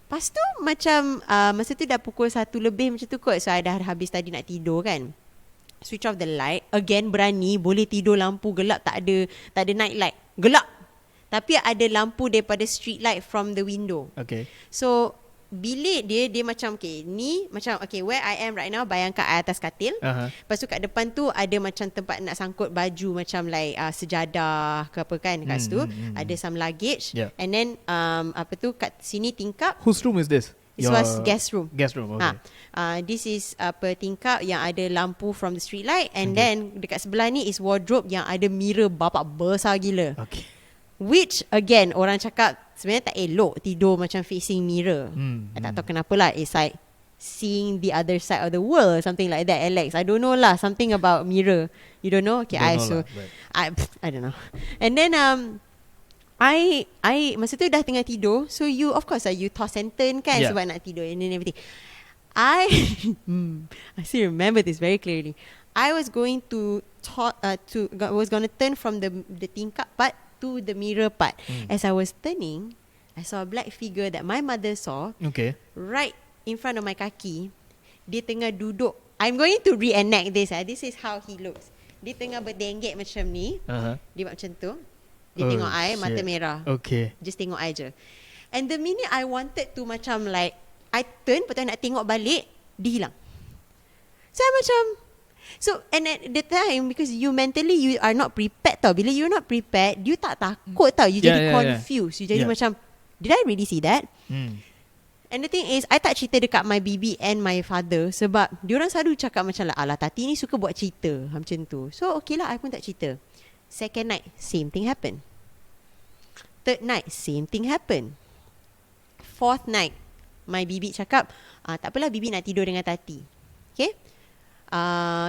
Lepas tu macam masa tu dah pukul 1 lebih macam tu kot. So I dah habis tadi nak tidur kan. Switch off the light. Again berani, boleh tidur lampu gelap, tak ada night light. Gelap. Tapi ada lampu daripada street light from the window. Okay. So bilik dia macam ni macam where I am right now, bayangkan I atas katil. Lepas tu kat depan tu ada macam tempat nak sangkut baju, macam like sejadah ke apa kan kat situ. Ada some luggage. And then kat sini tingkap. Whose room is this? This was guest room. Guest room, okay. This is tingkap yang ada lampu from the street light, and then dekat sebelah ni is wardrobe yang ada mirror bapak besar gila. Okay. Which again, orang cakap sebenarnya tak elok tidur macam facing mirror. I tak tahu kenapa lah. It's like seeing the other side of the world, something like that. Alex, I don't know lah, something about mirror. You don't know? Okay, I don't know. And then I masa tu dah tengah tidur. So you of course you toss and turn kan, sebab nak tidur and then everything. I still remember this very clearly. I was going to turn from the tingkap part to the mirror part. As I was turning, I saw a black figure that my mother saw. Okay. Right in front of my kaki. Dia tengah duduk. I'm going to reenact this. This is how he looks. Dia tengah berdenggek macam ni. Dia buat macam tu. Dia tengok I, mata merah. Okay. Just tengok I je. And the minute I wanted to macam like, I turn, lepas tu nak tengok balik, dia hilang. So I macam, and at the time, because you mentally, you are not prepared tau. Bila you're not prepared, you tak takut tau. You jadi confused. You jadi macam, did I really see that? And the thing is, I tak cerita dekat my bibi and my father sebab diorang selalu cakap macam lah, alah Tatty ni suka buat cerita macam tu. So okay lah, I pun tak cerita. Second night, same thing happen. Third night, same thing happen. Fourth night, my bibi cakap, tak apalah bibi nak tidur dengan Tatty. Okay?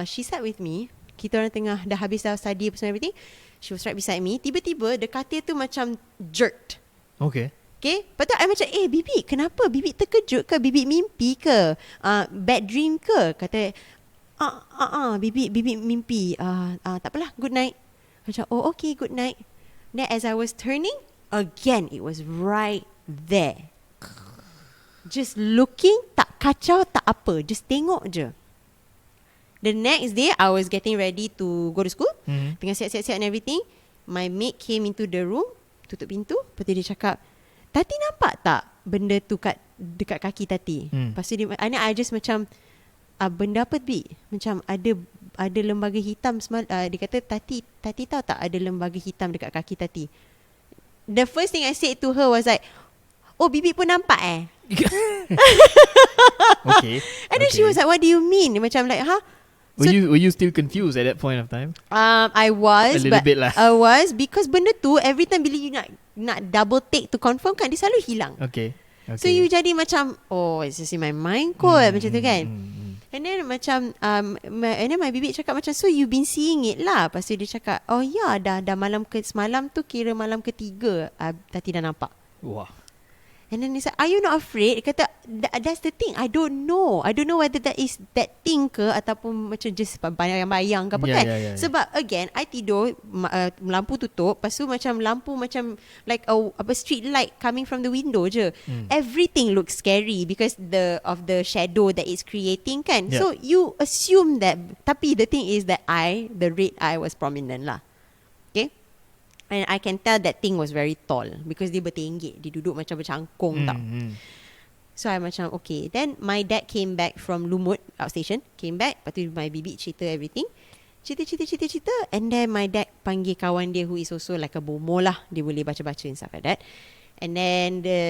She sat with me. Kita orang tengah dah habis dah study and everything. She was right beside me. Tiba-tiba, the katil tu macam jerked. Okay. Okay, lepas tu I macam, Bibi, kenapa? Bibi terkejut ke? Bibi mimpi ke? Bad dream ke? Kata, Bibi mimpi. Tak apalah, good night. Macam, oh okay, good night. Then as I was turning, again, it was right there. Just looking, tak kacau, tak apa. Just tengok je. The next day, I was getting ready to go to school. Tengah siap-siap and everything. My maid came into the room, tutup pintu. Lepas tu dia cakap, Tatty nampak tak benda tu dekat kaki Tatty? Lepas tu I just macam, benda apa Bi? Macam ada lembaga hitam. Dia kata, Tatty tahu tak ada lembaga hitam dekat kaki Tatty? The first thing I said to her was like, oh Bibi pun nampak Okay. And then she was like, what do you mean? Macam like, huh? Were you still confused at that point of time? I was. A little bit lah. I was, because benda tu every time bila you nak double take to confirm kan, dia selalu hilang. Okay. So you jadi macam, oh it's just in my mind kot, macam tu kan. And then macam and then my bibi cakap macam, so you been seeing it lah. Lepas tu dia cakap, oh ya, dah semalam tu kira malam ketiga Tatty dah nampak. Wah. And then he said, are you not afraid? Dia kata, that's the thing, I don't know whether that is that thing ke ataupun macam just bayang-bayang ke apa kan. Sebab again, I tidur, lampu tutup, lepas tu macam lampu macam like a street light coming from the window je. Everything looks scary because of the shadow that it's creating kan. So you assume that, tapi the thing is that the red eye was prominent lah. Okay. And I can tell that thing was very tall because dia bertenggek, dia duduk macam bercangkung tau. So I macam okay. Then my dad came back from Lumut outstation, came back, lepas tu my bibi cerita everything. Cerita. And then my dad panggil kawan dia who is also like a bomo lah, dia boleh baca-baca and stuff like that. And then the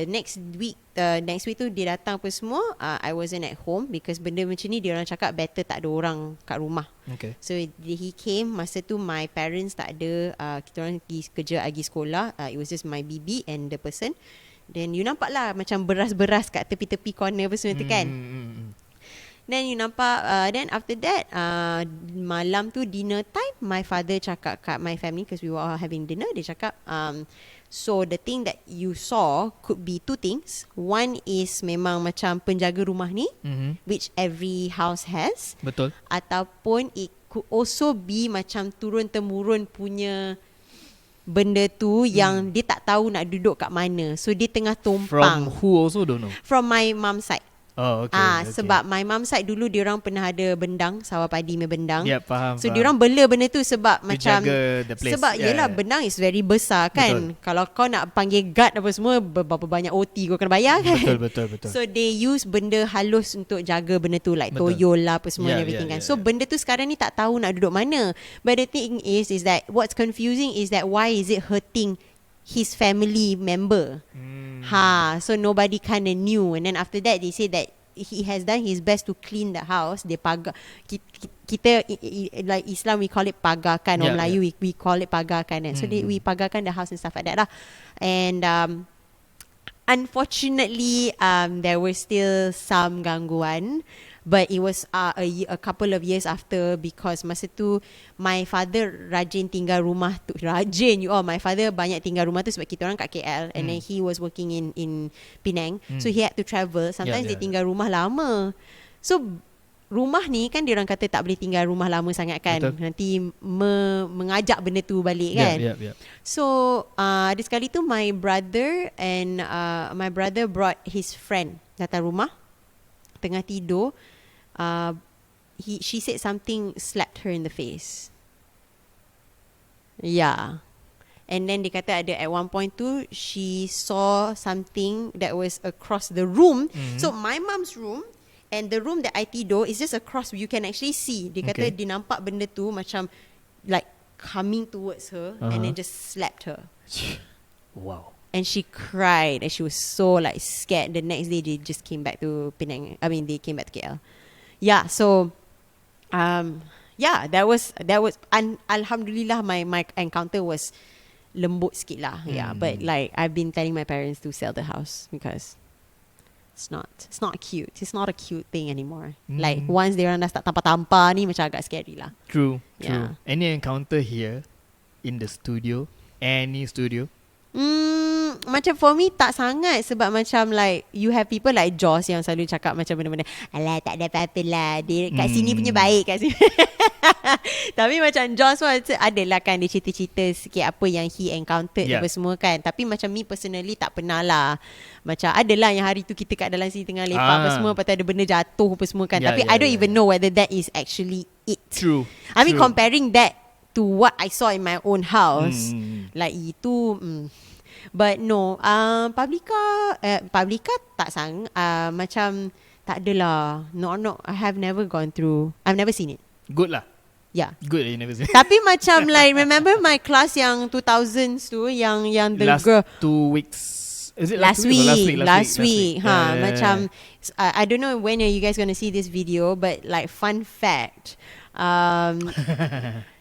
next week tu dia datang apa semua, I wasn't at home because benda macam ni dia orang cakap better tak ada orang kat rumah. Okay. So he came, masa tu my parents tak ada, kita orang pergi kerja, pergi sekolah. It was just my bibi and the person. Then you nampak lah macam beras-beras kat tepi-tepi corner apa semua tu kan. Then you nampak, then after that, malam tu dinner time, my father cakap kat my family, because we were all having dinner, dia cakap, so the thing that you saw could be two things. One is memang macam penjaga rumah ni, which every house has. Betul. Ataupun it could also be macam turun-temurun punya benda tu yang dia tak tahu nak duduk kat mana. So dia tengah tumpang. From who also don't know? From my mum side. Oh, okay. Sebab my mum side dulu diorang pernah ada bendang, sawah padi punya bendang. Ya, faham. So diorang bela benda tu sebab macam the place. Sebab yelah bendang is very besar kan. Betul. Kalau kau nak panggil guard apa semua, berapa banyak OT kau kena bayar kan. Betul. So they use benda halus untuk jaga benda tu, like toyol lah apa semua everything kan. So benda tu sekarang ni tak tahu nak duduk mana. But the thing is that what's confusing is that why is it hurting his family member? So nobody kind of knew. And then after that they say that he has done his best to clean the house. Dia pagar, kita like Islam we call it pagarkan, or Melayu we call it pagarkan kan. So we pagarkan the house and stuff like that lah. And unfortunately there was still some gangguan. But it was a couple of years after, because masa tu my father rajin tinggal rumah tu. My father banyak tinggal rumah tu sebab kita orang kat KL, and then he was working in Penang, so he had to travel. Sometimes dia tinggal rumah lama. So rumah ni kan diorang kata tak boleh tinggal rumah lama sangat kan. Betul. Nanti mengajak benda tu balik kan. So ada sekali tu my brother brought his friend datang rumah. Tengah tidur, she said something slapped her in the face. Yeah. And then dia kata ada at one point tu, she saw something that was across the room. So my mom's room and the room that I tidur is just across. You can actually see. Dia kata dia nampak benda tu macam like coming towards her, and then just slapped her. Wow. And she cried, and she was so like scared. The next day, they just came back to Penang. I mean, they came back to KL. Yeah. So, that was. Alhamdulillah, my encounter was lembut sikit lah. Yeah. But like I've been telling my parents to sell the house because it's not cute. It's not a cute thing anymore. Like once they dah start tampar-tampar ni, macam agak scary lah. True. Yeah. Any encounter here in the studio? Any studio? Macam for me tak sangat, sebab macam like you have people like Joss yang selalu cakap macam benda-benda, alah tak ada apa-apa lah, dia kat sini punya baik kat sini. Tapi macam Joss pun adalah kan, dia cerita-cerita sikit apa yang he encountered apa semua kan. Tapi macam me personally tak pernah lah. Macam adalah yang hari tu kita kat dalam sini tengah lepak apa semua, lepas tu ada benda jatuh apa semua kan. Tapi I don't even know whether that is actually it. True. I mean comparing that to what I saw in my own house, like itu but no, Publica tak sang, macam tak adalah. No, I have never gone through. I've never seen it. Good lah. Yeah. Good you never seen it. Tapi macam like remember my class yang 2000s tu, yang the last girl 2 weeks. Is it last week? Last week. Macam I don't know when are you guys gonna see this video, but like fun fact,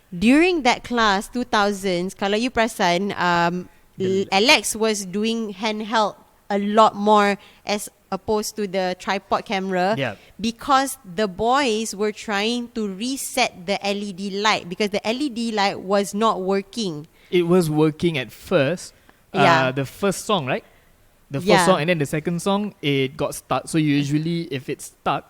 during that class 2000s, kalau you perasan, Alex was doing handheld a lot more as opposed to the tripod camera, because the boys were trying to reset the LED light because the LED light was not working. It was working at first. The first song, right? The first song, and then the second song, it got stuck. So usually if it's stuck,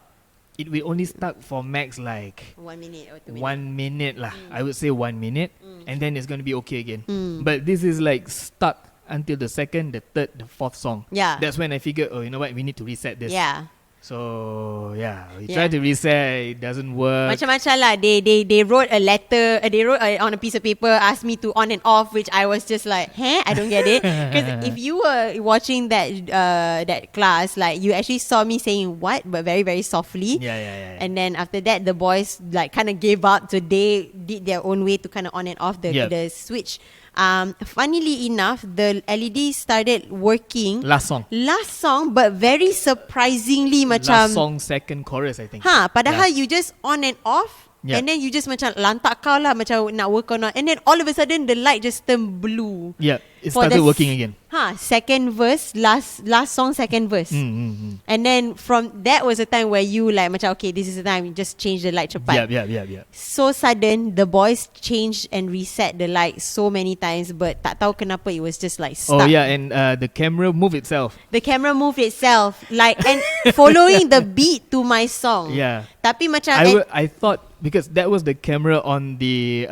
it will only stuck for max like 1 minute or 2 minutes. 1 minute lah. I would say 1 minute, and then it's going to be okay again. But this is like stuck until the second, the third, the fourth song. Yeah. That's when I figured, oh, you know what, we need to reset this. Yeah. So we try to reset, it doesn't work. Macam-macam lah. They wrote a letter, they wrote on a piece of paper, asked me to on and off, which I was just like, I don't get it. Because if you were watching that class, like you actually saw me saying what, but very, very softly. Yeah. And then after that, the boys like kind of gave up, so they did their own way to kind of on and off the switch. Funnily enough, the LED started working last song, but very surprisingly macam last song, second chorus, I think. Padahal you just on and off, and then you just macam lantak kau lah macam nak work or not, and then all of a sudden the light just turned blue. It started working again. Second verse, last song, second verse. And then from that was a time where you like macam, okay, this is the time, you just change the light cepat. So sudden, the boys changed and reset the light so many times, but tak tahu kenapa it was just like stuck. And the camera moved itself. Like, and following the beat to my song. Tapi macam I thought, because that was the camera on the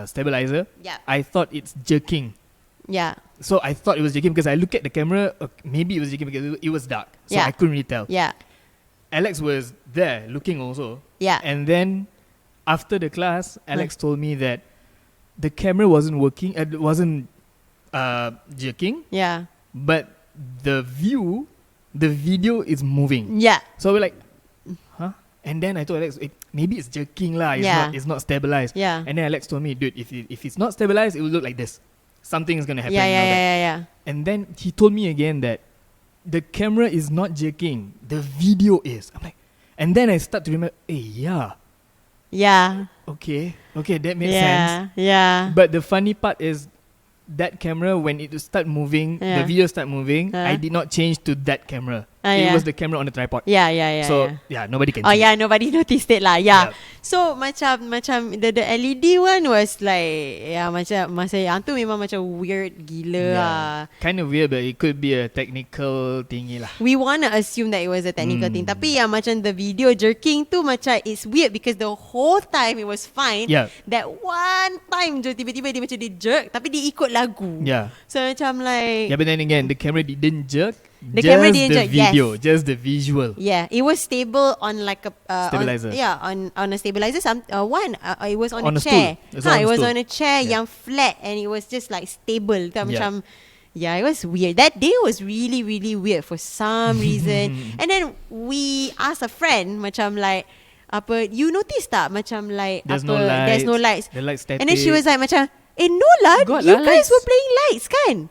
stabilizer, I thought it's jerking. So I thought it was jerking because I look at the camera, maybe it was jerking because it was dark, so I couldn't really tell. Alex was there looking also. And then after the class, Alex told me that the camera wasn't working, it wasn't jerking. But the video is moving. So we're like, huh? And then I told Alex, maybe it's jerking lah. It's not stabilized. And then Alex told me, dude, if it's not stabilized, it will look like this. Something is gonna happen. And then he told me again that the camera is not jerking, the video is. I'm like, and then I start to remember, okay, that makes sense. But the funny part is that camera, when it start moving, the video start moving, I did not change to that camera. It was the camera on the tripod. Yeah. So nobody can. Oh see yeah, it. nobody noticed it lah. Yeah. Yep. So macam the LED one was like macam masa yang tu memang macam weird gila lah. Kind of weird, but it could be a technical thingy lah. We wanna assume that it was a technical thing. Tapi yang macam the video jerking tu macam it's weird because the whole time it was fine. Yeah. That one time je tiba-tiba dia macam dia jerk tapi dia ikut lagu. Yeah. So macam like Yeah, but then again, the camera didn't jerk. The camera didn't jerk, video, yes. just the visual. Yeah, it was stable on like a Stabilizer. on a stabilizer. It was on a stool. chair. It was stool. on a chair yang flat, and it was just like stable. Macam, yeah, it was weird. That day was really really weird for some reason. And then we asked a friend, macam like, apa, you notice tak? Macam like, There's apa, no lights. There's no lights. The lights static. And then she was like, macam, no lah, Got you lah guys lights. were playing lights, kan?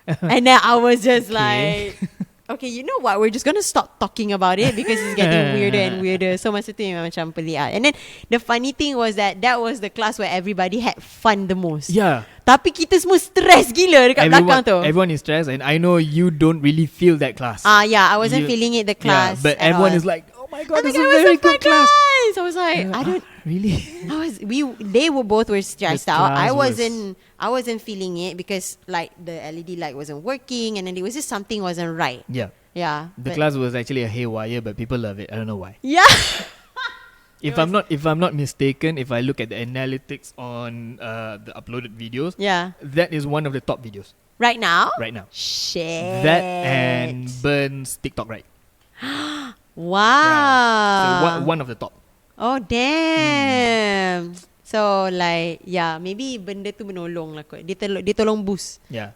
And then I was just like, okay, you know what? We're just gonna stop talking about it because it's getting weirder and weirder. So masa tu memang macam pelik lah. And then the funny thing was that was the class where everybody had fun the most. Yeah. Tapi kita semua stress gila dekat belakang tu. Everyone is stressed, and I know you don't really feel that class. Yeah, I wasn't feeling it the class. Yeah, but at everyone all. is like, oh my god, Oh my this God, is a it was very a fun good class. I was like, I don't. Really. They were both stressed The out. class I wasn't feeling it because like the LED light wasn't working, and then it was just something wasn't right. Yeah. Yeah. The class was actually a haywire, but people love it. I don't know why. Yeah. If I'm not mistaken, if I look at the analytics on the uploaded videos, Yeah. that is one of the top videos Right now? right now. Shit. That and Burn's TikTok right. Wow. So one of the top. Oh damn. So like maybe benda tu menolong lah kot. Dia tolong boost. Yeah.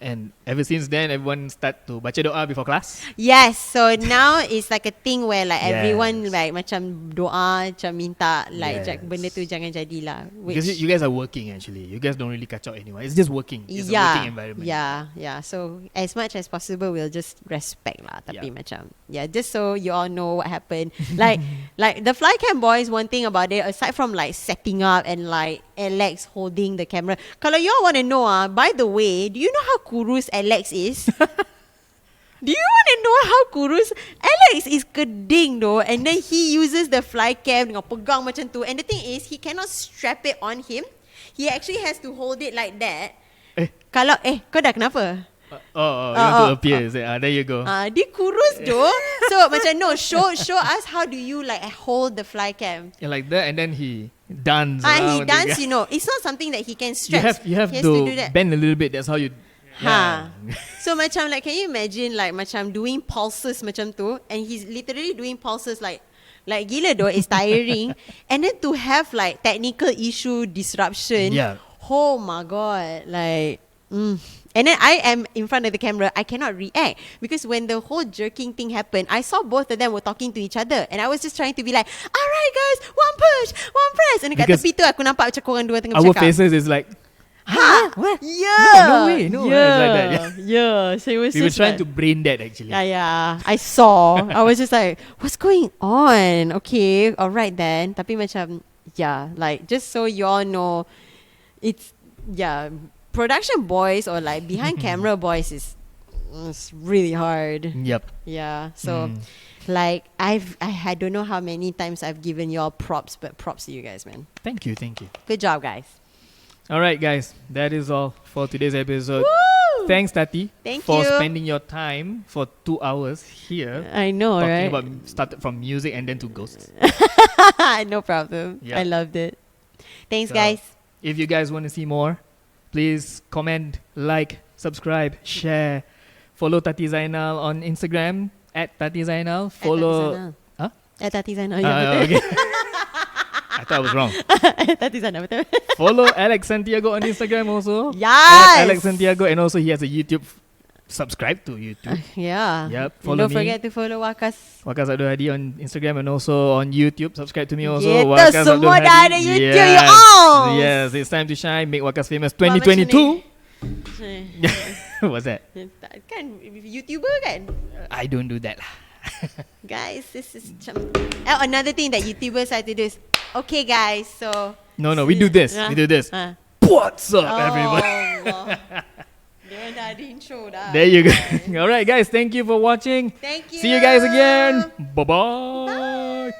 And ever since then, everyone start to baca doa before class. Yes. So now it's like a thing where like Yes. everyone like macam doa, macam minta like Yes. benda tu jangan jadilah. Because you guys are working actually. You guys don't really catch out anyone. It's just working. It's a working environment. Yeah. So as much as possible, we'll just respect lah. Tapi macam just so you all know what happened. like the Flycam boys, one thing about it, aside from like setting up and like Alex holding the camera. Kalau you all want to know, by the way, do you know how kurus Alex is? Do you want to know how kurus Alex is? Keding though, and then he uses the Flycam dengan pegang macam tu. And the thing is, he cannot strap it on him. He actually has to hold it like that. Kalau kau dah kenapa? You want to appear. There you go. Dia kurus jo. So macam show us how do you like hold the Flycam. Like that, and then he dance. He dance, you know. It's not something that he can stretch. You have he has to do that. bend a little bit. That's how you. So macam like, can you imagine like macam doing pulses macam tu, and he's literally doing pulses like gila though. It's tiring. And then to have like technical issue disruption. Yeah. Oh my god, like. And then I am in front of the camera. I cannot react because when the whole jerking thing happened, I saw both of them were talking to each other, and I was just trying to be like, alright guys, one push, one press. And dekat tepi tu aku nampak macam korang dua tengah Our bercakap. faces is like, What? No Yeah. way. It's like that. Yeah. So it was We were just trying like, to brain that actually. Yeah. I saw. I was just like, what's going on? Okay, alright then. Tapi macam, like just so you all know, it's production boys or like behind camera boys it's really hard. Yep. Yeah. So like I don't know how many times I've given y'all props, but props to you guys, man. Thank you. Good job, guys. All right, guys. That is all for today's episode. Woo! Thanks, Tatty, Thank for you. spending your time for 2 hours here. I know, talking right? about started from music and then to ghosts. No problem. Yeah. I loved it. Thanks, So, guys. If you guys want to see more, please comment, like, subscribe, share. Follow Tatty Zainal on Instagram @Tatty Zainal. Follow. Tatty Zainal. Okay. I thought I was wrong. Tatty Zainal, betul. Follow Alex Santiago on Instagram also. Yes. Alex Santiago, and also he has a YouTube. Subscribe to YouTube. Yeah. Yep. Follow Don't me. forget to follow Waqqas. Waqqas Abdul Hadi on Instagram and also on YouTube. Subscribe to me also. Kita Waqqas semua Abdul dah Hadi. ada YouTube, you all. Yes, it's time to shine. Make Waqqas famous Buat macam 2022. What's that? Kan YouTuber kan? I don't do that. Guys, this is another thing that YouTubers like to do is, okay guys, so No, we do this. We do this. What's up, everyone? Allah. Dia dah ada intro dah. There you go. Alright guys, thank you for watching. Thank you. See you guys again. Bye-bye.